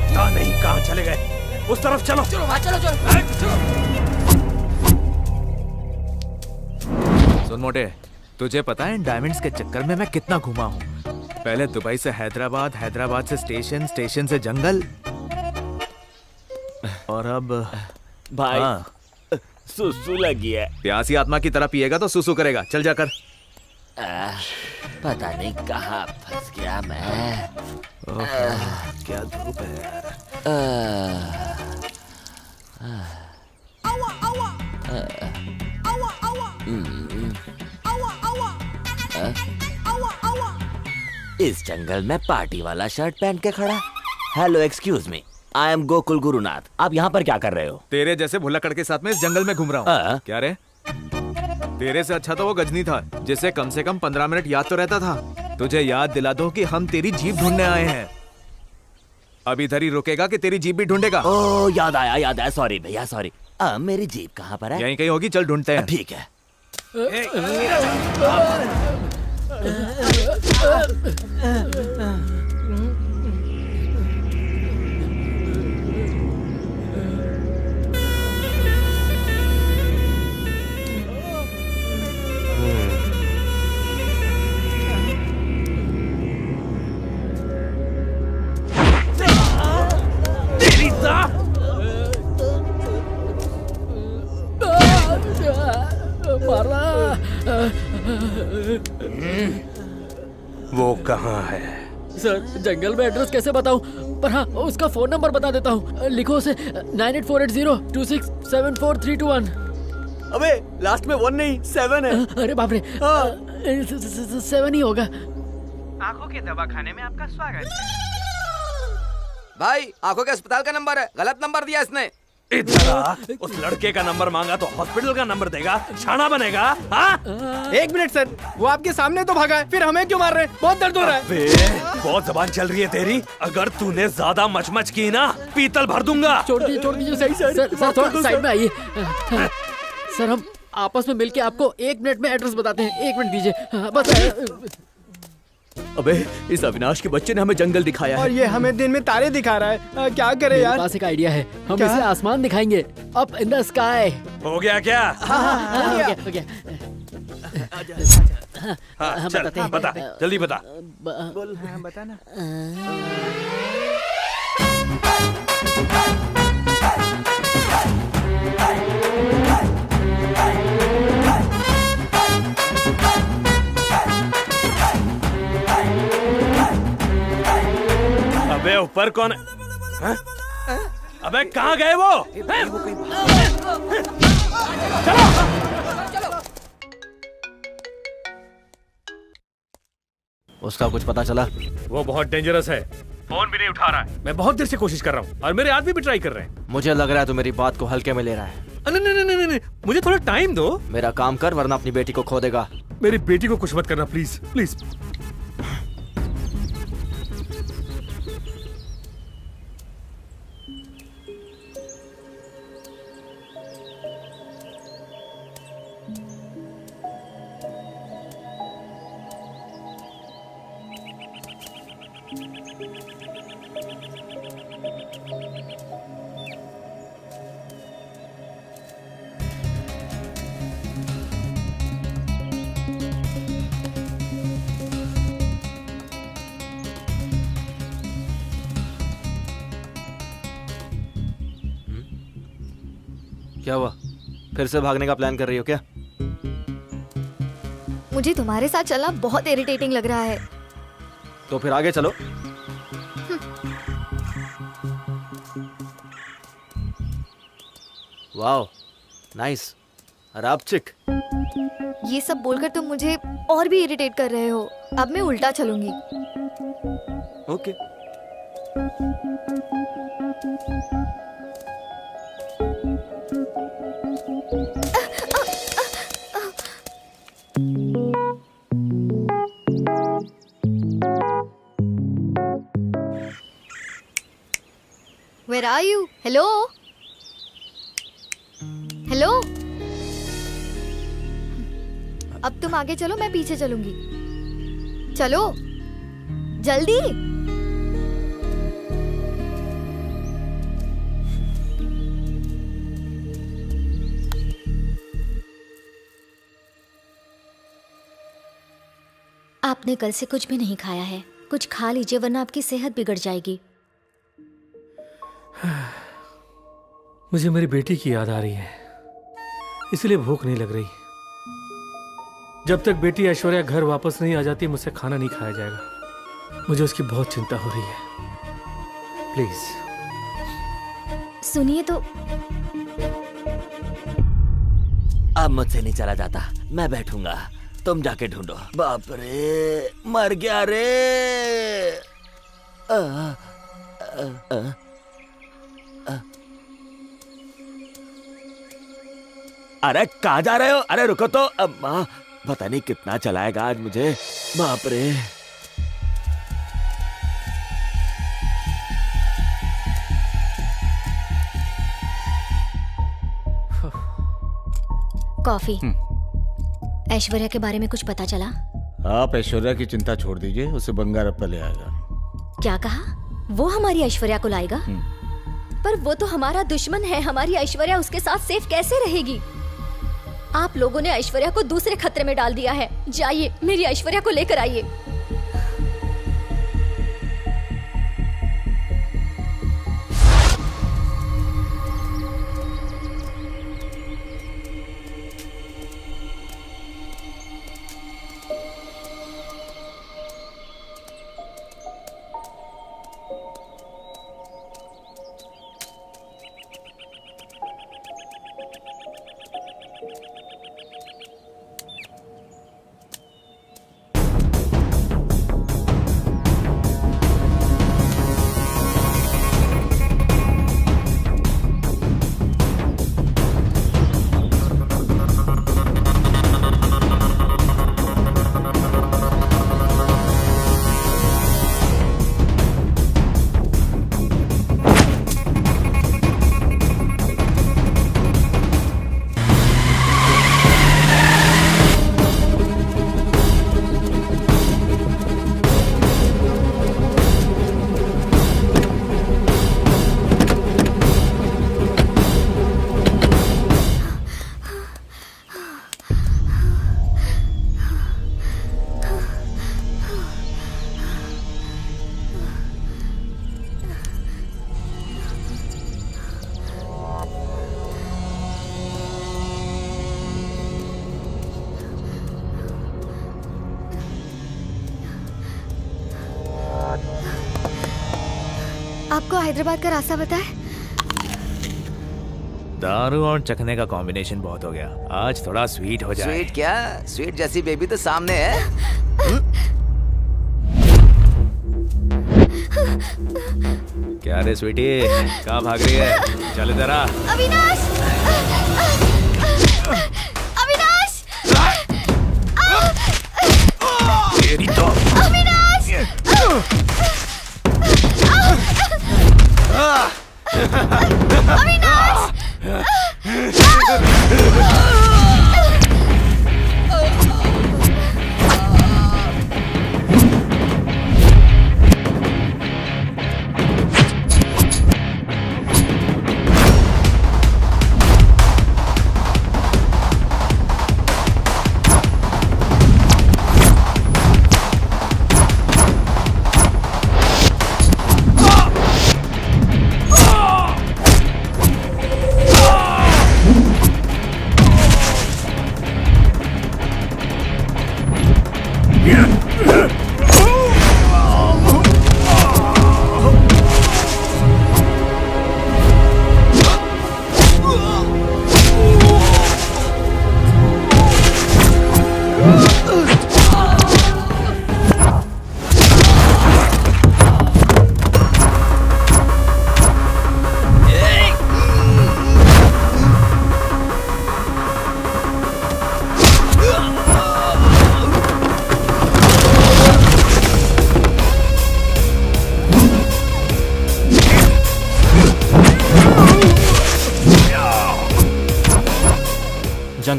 Q: कहाँ नहीं, कहाँ चले गए? उस तरफ चलो।
M: चलो वहाँ चलो चलो।
E: सुन मोटे, तुझे पता है इन डायमंड्स के चक्कर में मैं कितना घुमा हूँ? पहले दुबई से हैदराबाद, हैदराबाद से स्टेशन, स्टेशन से जंगल, और अब
I: भाई सुसु लगी है।
E: प्यासी आत्मा की तरह पिएगा तो सुसु करेगा। चल जाकर।
M: पता नहीं कहाँ फंस गया मैं।
E: क्या धूप है यार।
I: इस जंगल में पार्टी वाला शर्ट पहन के खड़ा। Hello excuse me, I am Gokul Gurunath. आप यहाँ पर क्या कर रहे हो?
E: तेरे जैसे भुल्लकड़ के साथ में इस जंगल में घूम रहा हूँ। क्या रे? तेरे से अच्छा तो वो गजनी था जिसे कम से कम 15 मिनट याद तो रहता था। तुझे याद दिला दो कि हम तेरी जीप ढूंढने आए हैं। अब इधर ही रुकेगा कि तेरी जीप भी ढूंढेगा?
I: ओह याद आया। सॉरी भैया सॉरी। मेरी जीप कहाँ पर है?
E: यहीं कहीं होगी, चल ढूंढते हैं।
I: ठीक है।
Q: वो कहाँ है?
J: सर जंगल में एड्रेस कैसे बताऊं? पर हाँ उसका फोन नंबर बता देता हूँ। लिखो उसे 984802674321।
B: अबे लास्ट में 1 नहीं 7 है।
J: अरे बाप रे, 7 ही होगा।
D: आंखों के दवाखाने में आपका स्वागत है।
A: भाई आंखों के अस्पताल का नंबर है, गलत नंबर दिया इसने।
Q: इधर आ। उस लड़के का नंबर मांगा तो हॉस्पिटल का नंबर देगा, शाना बनेगा। हाँ?
D: 1 मिनट सर, वो आपके सामने तो भागा है, फिर हमें क्यों मार रहे हैं? बहुत दर्द हो रहा है।
Q: बहुत जबान चल रही है तेरी। अगर तूने ज्यादा मचमच की ना, पीतल भर दूंगा।
J: छोड़ दीजिए सही सर थोड़ा साइड में आइए। सर हम आपस में मिलके आपको 1 मिनट में एड्रेस बताते हैं। 1 मिनट दीजिए बस।
B: अबे इस अविनाश के बच्चे ने हमें जंगल दिखाया है
D: और ये हमें दिन में तारे दिखा रहा है। क्या करें यार?
J: मेरे पास एक आइडिया है, हम इसे आसमान दिखाएंगे। Up in the sky.
Q: हो गया क्या?
J: हो गया।
Q: हाँ, चल, बता जल्दी बता।
D: बोल। हाँ बता ना।
Q: अबे ऊपर कौन है? अबे कहाँ गए वो?
L: उसका कुछ पता चला?
C: वो बहुत डेंजरस है, फोन भी नहीं उठा रहा है। मैं बहुत देर से कोशिश कर रहा हूँ और मेरे आदमी भी ट्राई कर रहे हैं।
L: मुझे लग रहा है तू मेरी बात को हल्के में ले रहा है।
C: नहीं, मुझे थोड़ा टाइम दो।
L: मेरा काम कर वरना अपनी बेटी को खो देगा।
C: मेरी बेटी को कुछ मत करना प्लीज प्लीज।
L: क्या हुआ? फिर से भागने का प्लान कर रही हो क्या?
G: मुझे तुम्हारे साथ चलना बहुत इरिटेटिंग लग रहा है।
L: तो फिर आगे चलो। Wow nice. खराब चिक।
G: ये सब बोलकर तुम मुझे और भी इरिटेट कर रहे हो। अब मैं उल्टा चलूंगी।
L: Okay.
G: Where are you? Hello? Hello? अब तुम आगे चलो, मैं पीछे चलूंगी। चलो जल्दी।
H: आपने कल से कुछ भी नहीं खाया है, कुछ खा लीजिए वरना आपकी सेहत बिगड़ जाएगी।
C: मुझे मेरी बेटी की याद आ रही है, इसलिए भूख नहीं लग रही। जब तक बेटी ऐश्वर्या घर वापस नहीं आ जाती मुझसे खाना नहीं खाया जाएगा। मुझे उसकी बहुत चिंता हो रही है। प्लीज
H: सुनिए तो।
I: अब मुझसे नहीं चला जाता, मैं बैठूंगा, तुम जाके ढूंढो। बाप रे, मर गया रे। अरे कहाँ जा रहे हो? अरे रुको तो। अम्मा पता नहीं कितना चलाएगा आज मुझे। बाप रे।
H: कॉफी। ऐश्वर्या के बारे में कुछ पता चला?
O: आप ऐश्वर्या की चिंता छोड़ दीजिए, उसे बंगारप्पा ले आएगा।
H: क्या कहा? वो हमारी ऐश्वर्या को लाएगा? पर वो तो हमारा दुश्मन है। हमारी ऐश्वर्या उसके साथ सेफ कैसे रहेगी? आप लोगों ने ऐश्वर्या को दूसरे खतरे में डाल दिया है। जाइए मेरी ऐश्वर्या को लेकर आइए।
G: आपको हैदराबाद का रास्ता पता है?
E: दारू और चखने का कॉम्बिनेशन बहुत हो गया। आज थोड़ा स्वीट हो जाए।
A: स्वीट क्या? स्वीट जैसी बेबी तो सामने है।
E: क्या रे स्वीटी, कहाँ भाग रही है? चल इधर आ।
G: अविनाश! अविनाश!
E: तेरी तो
G: अविनाश! अविनाश!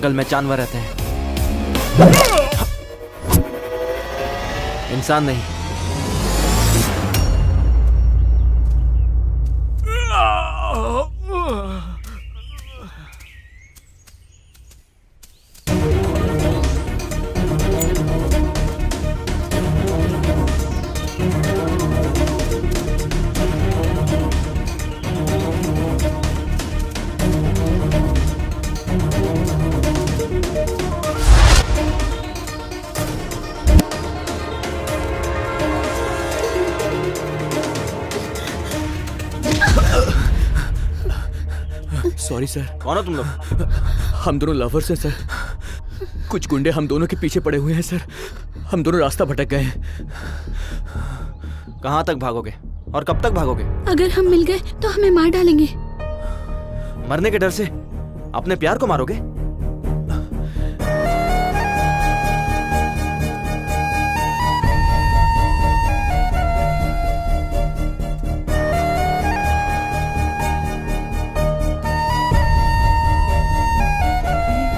L: जंगल में जानवर रहते हैं, इंसान नहीं।
B: Sorry sir.
L: कौन हो तुम लोग?
B: हम दोनों लवर्स हैं सर। कुछ गुंडे हम दोनों के पीछे पड़े हुए हैं सर। हम दोनों रास्ता भटक गए हैं।
L: कहाँ तक भागोगे और कब तक भागोगे?
N: अगर हम मिल गए तो हमें मार डालेंगे।
L: मरने के डर से अपने प्यार को मारोगे?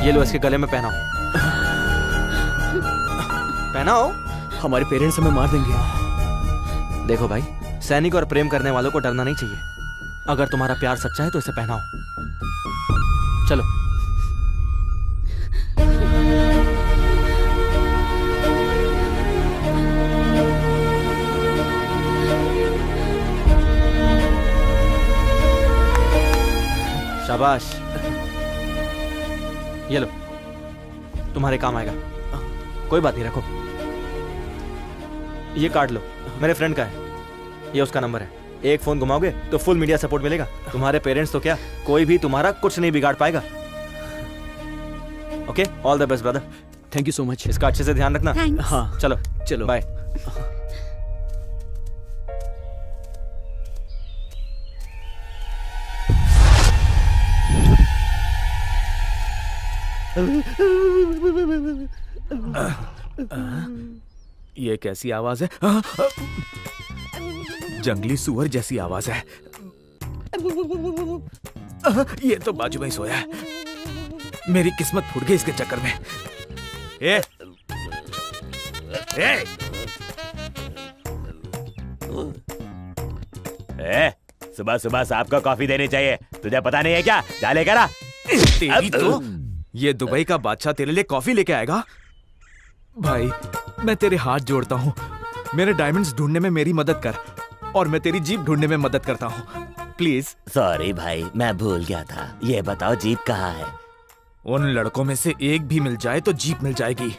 L: ये लो, इसके गले में पहनाओ। पहनाओ।
B: हमारे पेरेंट्स हमें मार देंगे।
L: देखो भाई, सैनिक और प्रेम करने वालों को डरना नहीं चाहिए। अगर तुम्हारा प्यार सच्चा है तो इसे पहनाओ। चलो। शाबाश। ये लो, तुम्हारे काम आएगा। कोई बात नहीं, रखो। ये कार्ड लो, मेरे फ्रेंड का है। ये उसका नंबर है। एक फोन घुमाओगे तो फुल मीडिया सपोर्ट मिलेगा। तुम्हारे पेरेंट्स तो क्या, कोई भी तुम्हारा कुछ नहीं बिगाड़ पाएगा। Okay, all the best brother.
B: Thank you so much.
L: इसका अच्छे से ध्यान रखना।
N: Thanks.
L: हाँ, चलो
B: चलो,
L: बाय।
E: ये कैसी आवाज है? जंगली सुअर जैसी आवाज है। ये तो बाजू में ही सोया है। मेरी किस्मत फूट गई इसके चक्कर में। ए!
I: सुबह सुबह सांप को कॉफी देनी चाहिए। तुझे पता नहीं है क्या? जा लेकर आ।
E: तेरी तो ये दुबई का बादशाह तेरे लिए कॉफी लेके आएगा? भाई, मैं तेरे हाथ जोड़ता हूँ, मेरे डायमंड्स ढूंढने में मेरी मदद कर, और मैं तेरी जीप ढूंढने में मदद करता हूँ। प्लीज।
I: सॉरी भाई, मैं भूल गया था। ये बताओ जीप कहाँ है?
E: उन लड़कों में से एक भी मिल जाए तो जीप मिल जाएगी।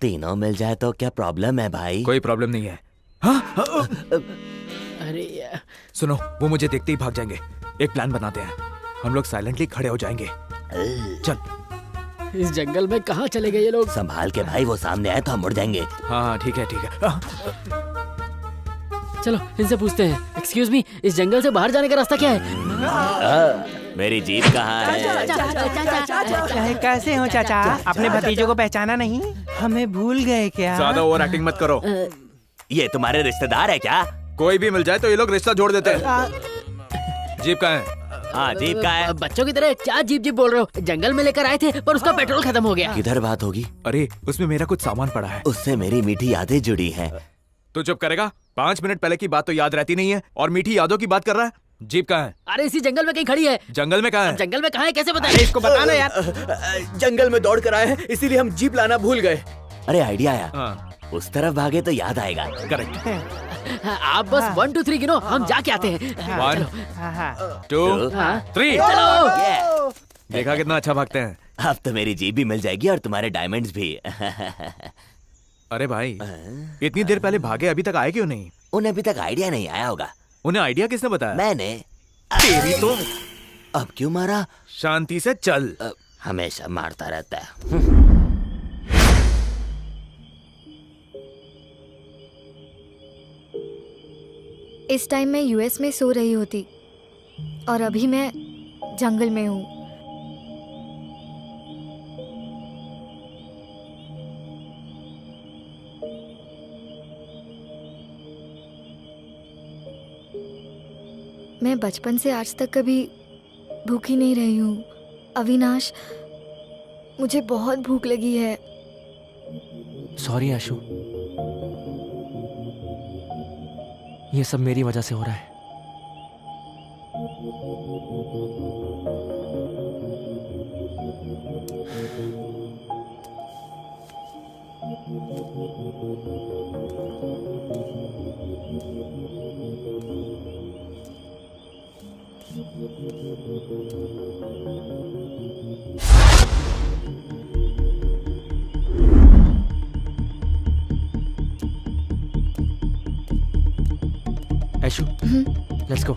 I: तीनों मिल जाए तो क्या प्रॉब्लम है भाई?
E: कोई प्रॉब्लम नहीं है। हाँ?
J: अरे यार।
E: सुनो, वो मुझे देखते ही भाग जाएंगे। एक प्लान बनाते हैं, हम लोग साइलेंटली खड़े हो जाएंगे। चल।
J: इस जंगल में कहाँ चले गए ये लोग?
I: संभाल के भाई, वो सामने आए तो हम मुड़ जाएंगे।
E: हाँ ठीक है, ठीक है।
J: चलो इनसे पूछते हैं। एक्सक्यूज मी, इस जंगल से बाहर जाने का रास्ता क्या है?
I: मेरी जीप कहाँ है?
D: कैसे हो चाचा? अपने भतीजों को पहचाना नहीं? हमें भूल गए क्या?
E: ज्यादा ओवर एक्टिंग मत करो।
I: ये तुम्हारे रिश्तेदार है क्या?
E: कोई भी मिल जाए तो ये लोग रिश्ता जोड़ देते हैं। जीप कहाँ है?
I: हाँ, जीप का है।
J: बच्चों की तरह क्या जीप जीप बोल रहे हो? जंगल में लेकर आए थे पर उसका पेट्रोल खत्म हो गया।
I: किधर बात होगी?
E: अरे, उसमें मेरा कुछ सामान पड़ा है।
I: उससे मेरी मीठी यादें जुड़ी हैं।
E: तू चुप करेगा? 5 मिनट पहले की बात तो याद रहती नहीं है, और मीठी यादों की बात कर रहा है। जीप कहाँ है?
J: अरे इसी जंगल में कहीं खड़ी है।
E: जंगल में कहाँ है?
J: जंगल में कहाँ है कैसे बताएं?
D: इसको बताना यार।
B: जंगल में दौड़ कर आए हैं, इसीलिए हम जीप लाना भूल गए।
I: अरे आइडिया आया। उस तरफ भागे तो याद आएगा।
E: करेक्ट।
J: आप बस 1 2 3 गिनो, हम जाके आते हैं।
E: 1 2 3
J: चलो।
E: देखा कितना अच्छा भागते हैं।
I: अब तो मेरी जीप भी मिल जाएगी और तुम्हारे डायमंड्स भी।
E: अरे भाई, इतनी देर पहले भागे, अभी तक आए क्यों नहीं?
I: उन्हें अभी तक आइडिया नहीं आया होगा।
E: उन्हें आइडिया किसने बताया?
I: मैंने।
E: तेरी तो।
I: अब क्यों मारा?
E: शांति से चल।
I: हमेशा मारता रहता है।
G: इस टाइम मैं यूएस में सो रही होती और अभी मैं जंगल में हूँ। मैं बचपन से आज तक कभी भूखी नहीं रही हूँ। अविनाश, मुझे बहुत भूख लगी है।
L: सॉरी आशु, ये सब मेरी वजह से हो रहा है। Aishu, let's go.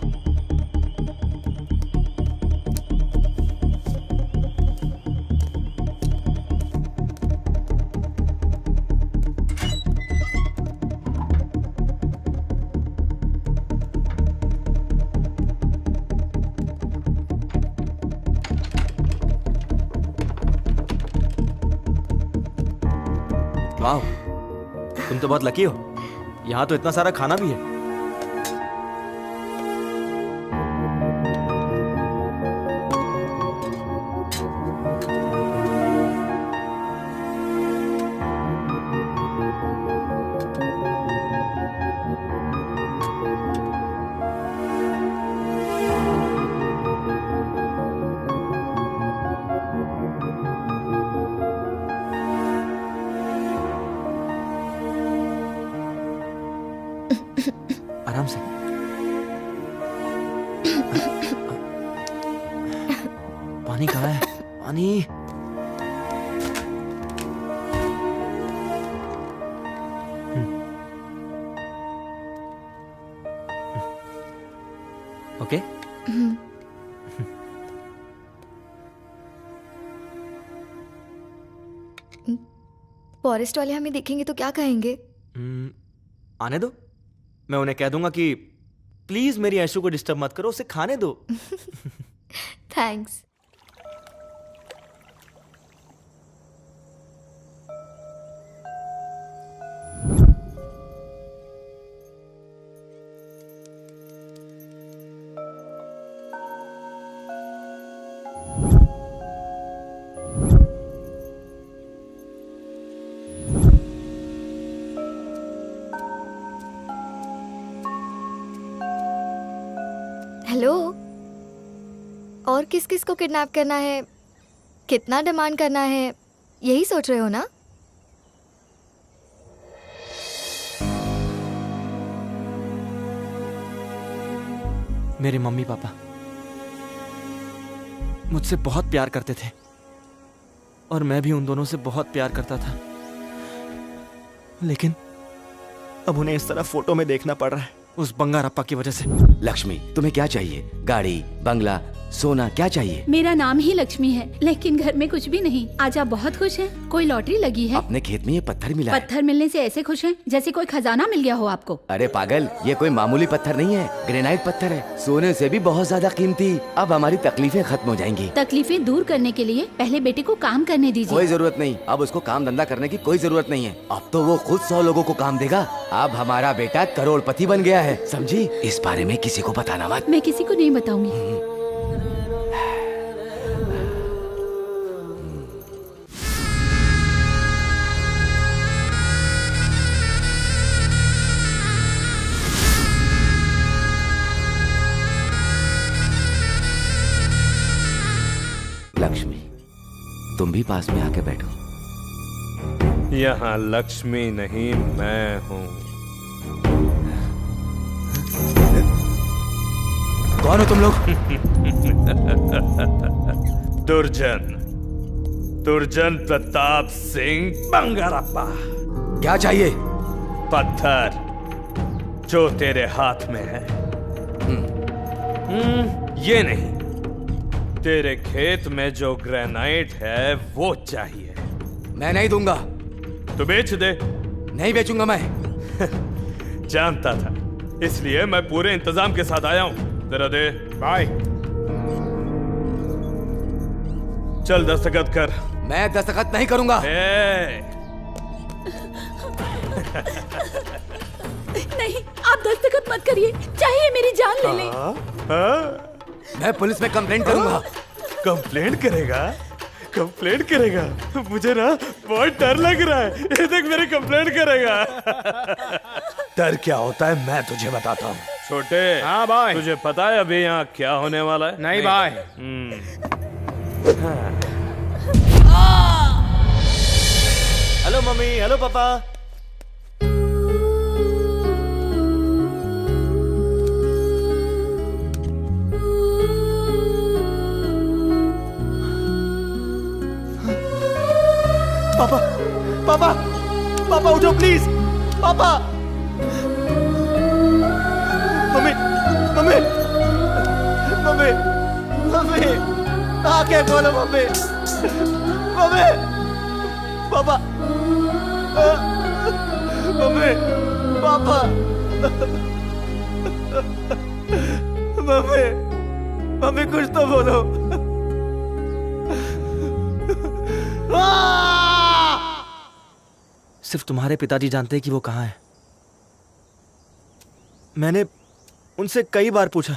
L: वाह, तुम तो बहुत लकी हो। यहाँ तो इतना सारा खाना भी है। आराम से। पानी कहाँ है? पानी। ओके।
G: फॉरेस्ट वाले हमें देखेंगे तो क्या कहेंगे?
L: आने दो, मैं उन्हें कह दूंगा कि प्लीज मेरी आयशु को डिस्टर्ब मत करो, उसे खाने दो।
G: थैंक्स। हेलो, और किस किस को किडनैप करना है, कितना डिमांड करना है, यही सोच रहे हो ना?
L: मेरे मम्मी पापा मुझसे बहुत प्यार करते थे और मैं भी उन दोनों से बहुत प्यार करता था, लेकिन अब उन्हें इस तरह फोटो में देखना पड़ रहा है उस बंगारप्पा की वजह से।
A: लक्ष्मी, तुम्हें क्या चाहिए? गाड़ी, बंगला, सोना, क्या चाहिए?
N: मेरा नाम ही लक्ष्मी है, लेकिन घर में कुछ भी नहीं। आज आप बहुत खुश हैं। कोई लॉटरी लगी है?
A: अपने खेत में ये पत्थर मिला है।
N: पत्थर मिलने से ऐसे खुश हैं जैसे कोई खजाना मिल गया हो आपको।
A: अरे पागल, ये कोई मामूली पत्थर नहीं है, ग्रेनाइट पत्थर है, सोने से भी बहुत ज्यादा कीमती। अब हमारी तकलीफें खत्म हो जाएंगी।
N: तकलीफें दूर करने के लिए पहले बेटे को काम करने दीजिए।
A: कोई जरूरत नहीं, अब उसको काम धंधा करने की कोई जरूरत नहीं है। अब तो वो खुद 100 लोगों को काम देगा। अब हमारा बेटा करोड़पति बन गया है, समझी? इस बारे में किसी को बताना मत।
N: मैं किसी को नहीं बताऊंगी।
A: लक्ष्मी, तुम भी पास में आके बैठो।
Q: यहाँ लक्ष्मी नहीं, मैं हूँ।
A: कौन हो तुम लोग?
Q: दुर्जन प्रताप सिंह बंगारप्पा।
A: क्या चाहिए?
Q: पत्थर जो तेरे हाथ में है। ये नहीं, तेरे खेत में जो ग्रेनाइट है वो चाहिए।
A: मैं नहीं दूंगा।
Q: तो बेच दे।
A: नहीं बेचूंगा मैं।
Q: जानता था, इसलिए मैं पूरे इंतजाम के साथ आया हूं। तेरा दे।
A: बाय।
Q: चल दस्तखत कर।
A: मैं दस्तखत नहीं करूंगा।
N: नहीं, आप दस्तखत मत करिए, चाहे मेरी जान ले लें।
A: मैं पुलिस में कंप्लेंट करूंगा।
Q: कंप्लेंट करेगा?
K: कंप्लेंट करेगा? मुझे ना बहुत डर लग रहा है। ये देख मेरे कंप्लेंट करेगा।
Q: डर क्या होता है मैं तुझे बताता हूँ।
C: छोटे।
B: हाँ भाई।
C: तुझे पता है अभी यहाँ क्या होने वाला है?
B: नहीं भाई।
L: हेलो मम्मी, हेलो पापा।
B: पापा पापा पापा उठो please. Papa mummy mummy mummy mummy आंखें खोलो mummy. Mummy papa mummy papa mummy mummy कुछ तो बोलो।
L: सिर्फ तुम्हारे पिताजी जानते हैं कि वो कहाँ है। मैंने उनसे कई बार पूछा,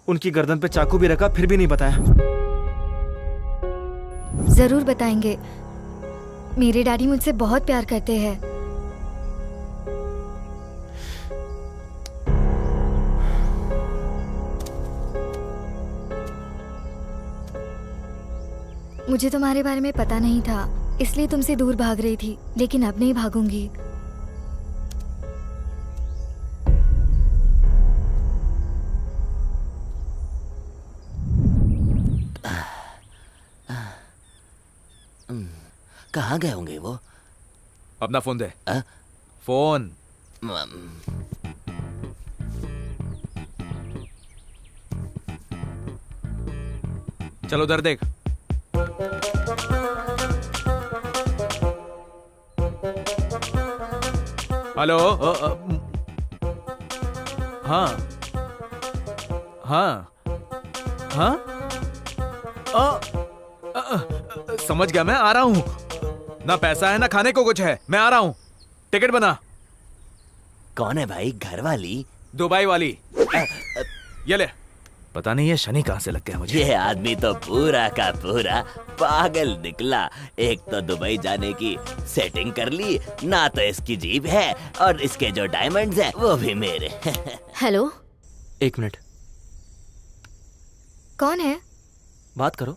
L: उनकी गर्दन पे चाकू भी रखा, फिर भी नहीं बताया।
G: जरूर बताएंगे। मेरे डैडी मुझसे बहुत प्यार करते हैं। मुझे तुम्हारे बारे में पता नहीं था, इसलिए तुमसे दूर भाग रही थी, लेकिन अब नहीं भागूंगी।
F: कहाँ गए होंगे वो?
E: अपना फोन दे। फोन। चलो उधर देख। हेलो। हाँ हाँ हाँ समझ गया, मैं आ रहा हूँ। ना पैसा है ना खाने को कुछ है, मैं आ रहा हूँ। टिकट बना।
F: कौन है भाई? घर वाली?
E: दुबई वाली। ये ले। पता नहीं ये शनि कहाँ से लग गया मुझे।
F: ये आदमी तो पूरा का पूरा पागल निकला। एक तो दुबई जाने की सेटिंग कर ली, ना तो इसकी जीप है और इसके जो डायमंड्स हैं वो भी मेरे।
H: हेलो।
L: 1 मिनट।
G: कौन है?
L: बात करो।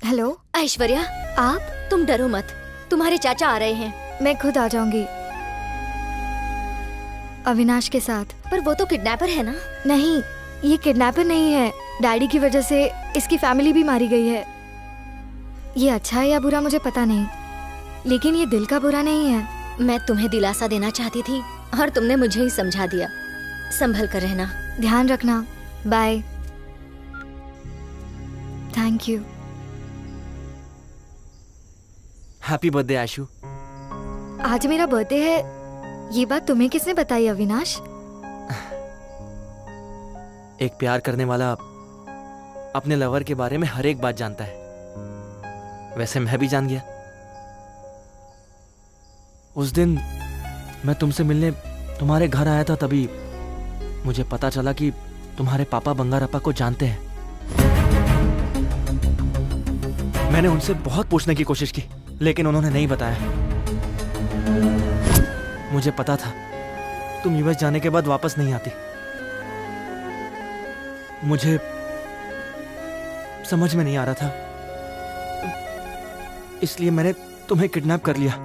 G: हेलो।
H: ऐश्वर्या,
G: आप?
H: तुम डरो मत, तुम्हारे चाचा आ रहे हैं।
G: मैं खुद आ जाऊंगी, अविनाश के साथ।
H: पर वो तो किडनैपर है ना?
G: नहीं, ये किडनैपर नहीं है। डैडी की वजह से इसकी फैमिली भी मारी गई है। ये अच्छा है या बुरा मुझे पता नहीं, लेकिन ये दिल का बुरा नहीं है।
H: मैं तुम्हें दिलासा देना चाहती थी और तुमने मुझे ही समझा दिया। संभल कर रहना।
G: ध्यान रखना। Bye. Thank you.
L: Happy birthday Ashu.
G: आज मेरा बर्थडे है, ये बात तुम्हें किसने बताई अविनाश?
L: एक प्यार करने वाला अपने लवर के बारे में हर एक बात जानता है। वैसे मैं भी जान गया। उस दिन मैं तुमसे मिलने तुम्हारे घर आया था, तभी मुझे पता चला कि तुम्हारे पापा बंगारप्पा को जानते हैं। मैंने उनसे बहुत पूछने की कोशिश की, लेकिन उन्होंने नहीं बताया। मुझे पता था तुम यूएस जाने के बाद वापस नहीं आती। मुझे समझ में नहीं आ रहा था, इसलिए मैंने तुम्हें किडनैप कर लिया।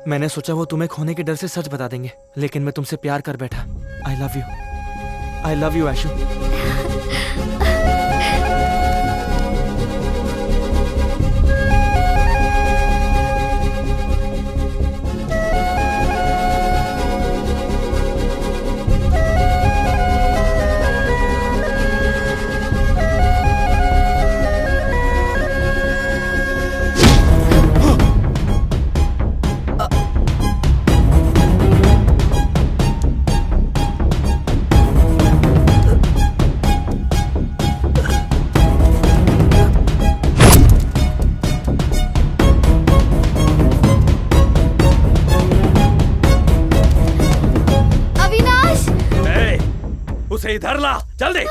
L: मैंने सोचा वो तुम्हें खोने के डर से सच बता देंगे, लेकिन मैं तुमसे प्यार कर बैठा। आई लव यू आशु।
Q: उसे इधर ला, जल्दी।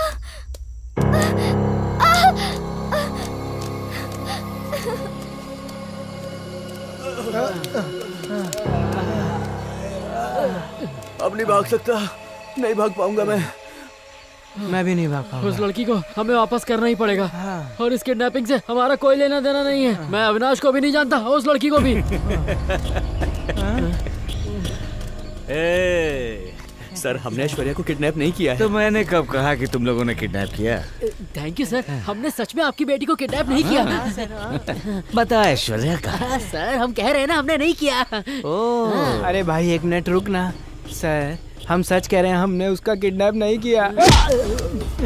B: अब नहीं भाग सकता, नहीं भाग पाऊंगा
D: मैं भी नहीं भाग पाऊंगा।
J: उस लड़की को हमें वापस करना ही पड़ेगा और इस किडनैपिंग से हमारा कोई लेना देना नहीं है। मैं अविनाश को भी नहीं जानता, उस लड़की को भी।
B: सर, हमने ऐश्वर्या को किडनैप नहीं किया है।
O: तो मैंने कब कहा कि तुम लोगों ने किडनैप किया?
J: थैंक यू सर, हमने सच में आपकी बेटी को किडनैप नहीं किया।
O: बता ऐश्वर्या का।
J: सर, हम कह रहे हैं ना, हमने नहीं किया।
D: अरे भाई एक मिनट रुक ना। सर, हम सच कह रहे हैं, हमने उसका किडनैप नहीं किया।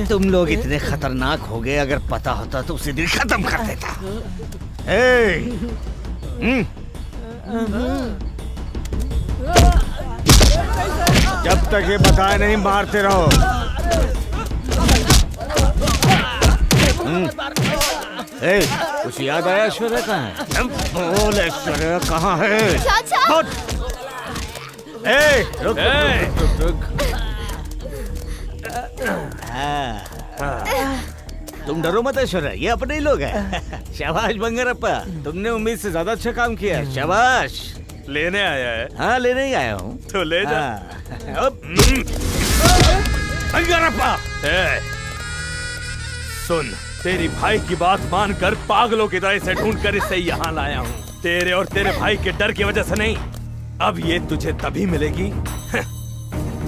O: तुम लोग इतने खतरनाक हो गए, अगर पता होता तो उसे दिन खत्म कर देता। जब तक ये बताए नहीं मारते रहो। कुछ याद आया ऐश्वर्या कहाँ है? बोल ऐश्वर्या कहाँ है?
G: चाचा!
O: रुक रुक रुक। तुम डरो मत ऐश्वर्या, ये अपने ही लोग हैं। शाबाश बंगारप्पा, तुमने उम्मीद से ज्यादा अच्छा काम किया है। शाबाश।
Q: लेने आया है?
O: हाँ, लेने ही आया हूँ।
Q: तो ले जा।
O: बंगारप्पा,
Q: सुन, तेरी भाई की बात मानकर पागलों की तरह से ढूंढकर इसे यहाँ लाया हूँ। तेरे और तेरे भाई के डर की वजह से नहीं। अब ये तुझे तभी मिलेगी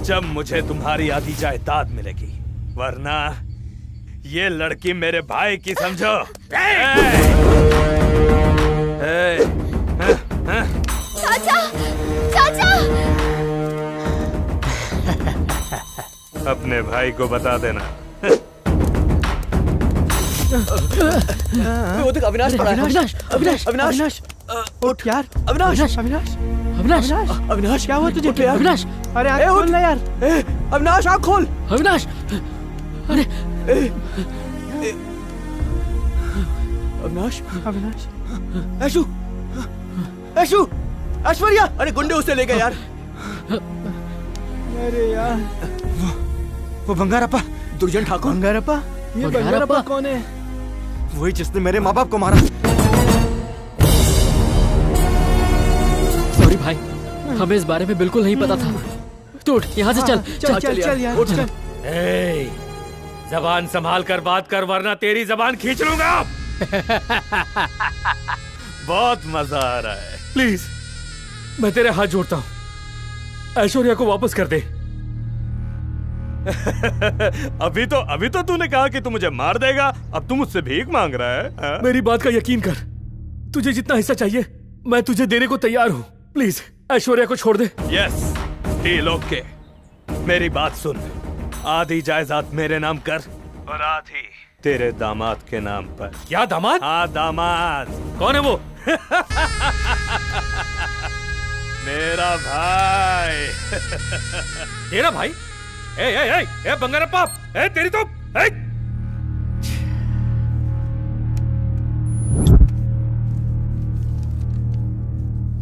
Q: जब मुझे तुम्हारी आधी जायदाद मिलेगी, वरना ये लड़की मेरे भाई की, समझो।
G: चाचा! चाचा!
Q: अपने भाई को बता देना।
B: वो देख, अविनाश पड़ा है।
D: अविनाश!
B: अविनाश! अविनाश!
D: उठ यार।
B: अविनाश!
D: अविनाश!
J: अविनाश!
B: अविनाश!
D: क्या हुआ तुझे?
J: अविनाश!
D: अरे आँख खोल ना यार।
B: अविनाश, आँख खोल।
J: अविनाश! अरे
B: अविनाश!
D: अविनाश!
B: ऐशु! ऐशु! ऐश्वर्या! अरे गुंडे उसे ले गए यार।
D: अरे यार,
O: वो बंगारप्पा।
B: दुर्जन ठाकुर।
D: बंगारप्पा? ये बंगारप्पा कौन है?
O: वही जिसने मेरे माँ बाप को मारा।
J: सॉरी भाई, हमें इस बारे में बिल्कुल नहीं पता था। तू उठ, यहाँ से चल।
D: चल यार, उठ चल।
C: जबान संभाल कर बात कर, वरना तेरी जबान खींच लूंगा।
Q: बहुत मजा आ रहा है।
C: प्लीज, मैं तेरे हाथ जोड़ता हूँ, ऐश्वर्या को वापस कर दे।
Q: अभी तो तूने कहा कि तू मुझे मार देगा, अब तू मुझसे भीख मांग रहा है? हा?
C: मेरी बात का यकीन कर, तुझे जितना हिस्सा चाहिए मैं तुझे देने को तैयार हूँ। प्लीज ऐश्वर्या को छोड़ दे।
Q: Yes, deal okay. मेरी बात सुन, आधी जायदाद मेरे नाम कर और आधी तेरे दामाद के नाम पर।
C: क्या दामाद?
Q: हाँ, दामाद।
C: कौन है वो?
Q: मेरा भाई।
C: तेरा भाई? ए बंगारप्पा, तेरी तो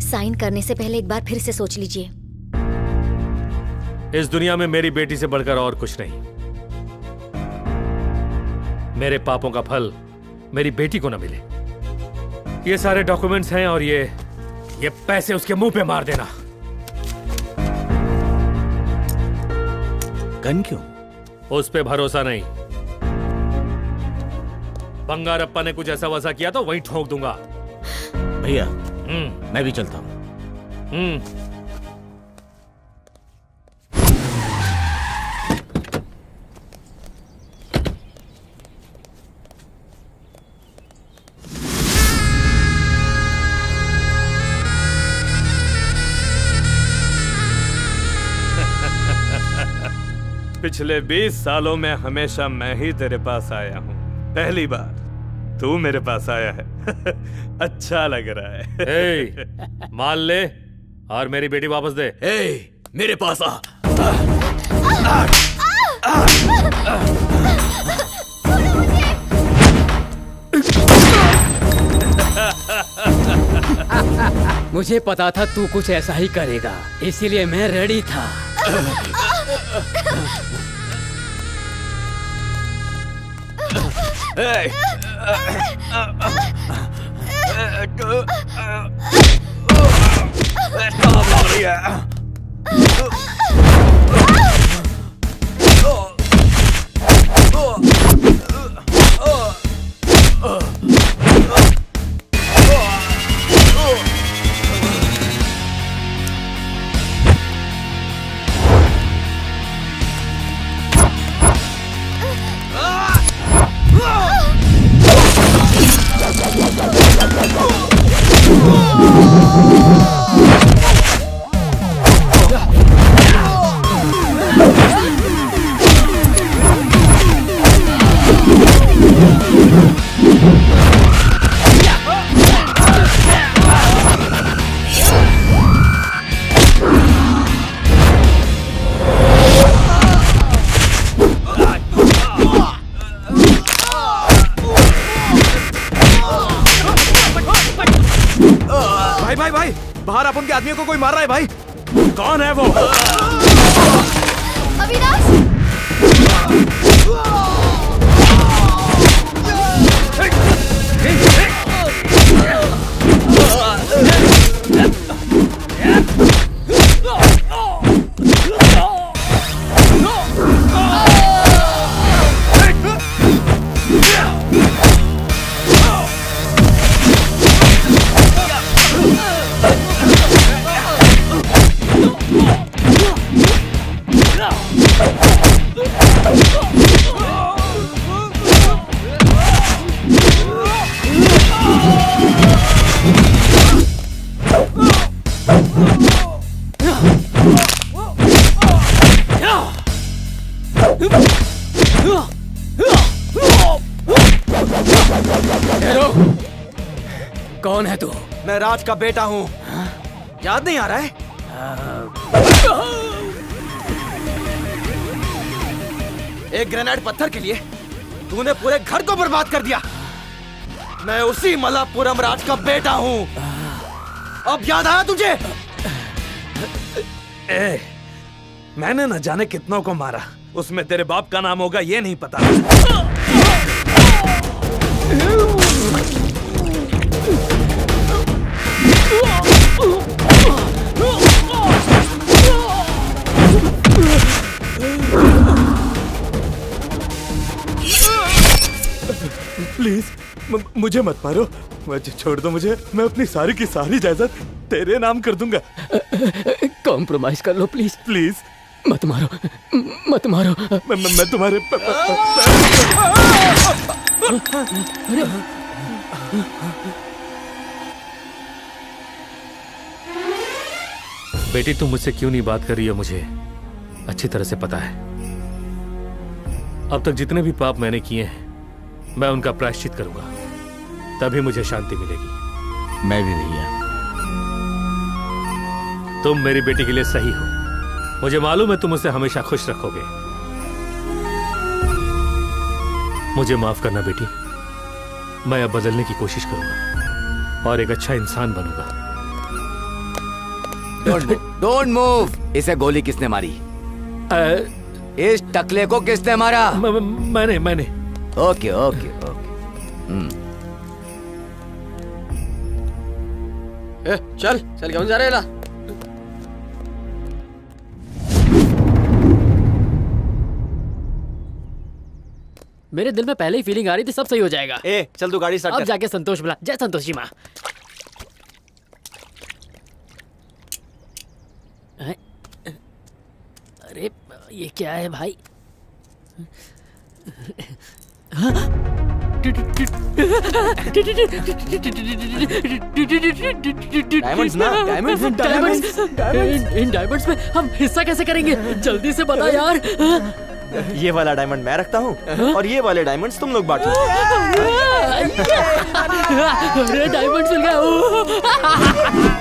H: साइन करने से पहले एक बार फिर से सोच लीजिए।
C: इस दुनिया में मेरी बेटी से बढ़कर और कुछ नहीं। मेरे पापों का फल मेरी बेटी को न मिले। ये सारे डॉक्यूमेंट्स हैं और ये पैसे उसके मुंह पे मार देना।
O: गन क्यों?
C: उस पे भरोसा नहीं। बंगारप्पा ने कुछ ऐसा वैसा किया तो वहीं ठोक दूंगा।
O: भैया, मैं भी चलता हूँ।
Q: पिछले 20 सालों में हमेशा मैं ही तेरे पास आया हूँ, पहली बार तू मेरे पास आया है। अच्छा लग रहा है।
C: माल ले और मेरी बेटी वापस दे।
B: मेरे पास आ।
F: मुझे पता था तू कुछ ऐसा ही करेगा, इसीलिए मैं रेडी था।
E: बाहर अपन के आदमियों को कोई मार रहा है भाई।
Q: कौन है वो?
G: अविनाश!
B: कौन है तू?
E: मैं राज का बेटा हूँ। याद नहीं आ रहा है? एक ग्रेनेड पत्थर के लिए तूने पूरे घर को बर्बाद कर दिया। मैं उसी मल्लापुरम राज का बेटा हूँ। अब याद आया तुझे?
Q: मैंने न जाने कितनों को मारा, उसमें तेरे बाप का नाम होगा ये नहीं पता। प्लीज मुझे मत मारो, मुझे छोड़ दो। मुझे, मैं अपनी सारी की सारी जायदाद तेरे नाम कर दूंगा।
B: कॉम्प्रोमाइज कर लो प्लीज।
Q: प्लीज
B: मत मारो, मत मारो।
Q: मैं तुम्हारे
C: बेटी तुम मुझसे क्यों नहीं बात कर रही हो मुझे अच्छी तरह से पता है। अब तक जितने भी पाप मैंने किए हैं मैं उनका प्रायश्चित करूंगा, तभी मुझे शांति मिलेगी।
O: मैं भी भैया।
C: तुम मेरी बेटी के लिए सही हो, मुझे मालूम है तुम उसे हमेशा खुश रखोगे। मुझे माफ करना बेटी, मैं अब बदलने की कोशिश करूंगा और एक अच्छा इंसान बनूंगा।
A: Don't move. इसे गोली किसने मारी? इस टकले को किसने मारा?
C: मैंने।
A: Okay okay okay.
B: चल चल क्यों जा रहे ला?
J: मेरे दिल में पहले ही फीलिंग आ रही थी सब सही हो जाएगा।
L: चल तू गाड़ी स्टार्ट कर।
J: अब जाके संतोष बुला। जय संतोषी माँ। अरे ये क्या है भाई?
L: डायमंड्स ना?
J: इन डायमंड्स में हम हिस्सा कैसे करेंगे? जल्दी से बता यार।
L: ये वाला डायमंड मैं रखता हूँ और ये वाले डायमंड्स तुम लोग बांटो।
J: अरे डायमंड्स मिल गया।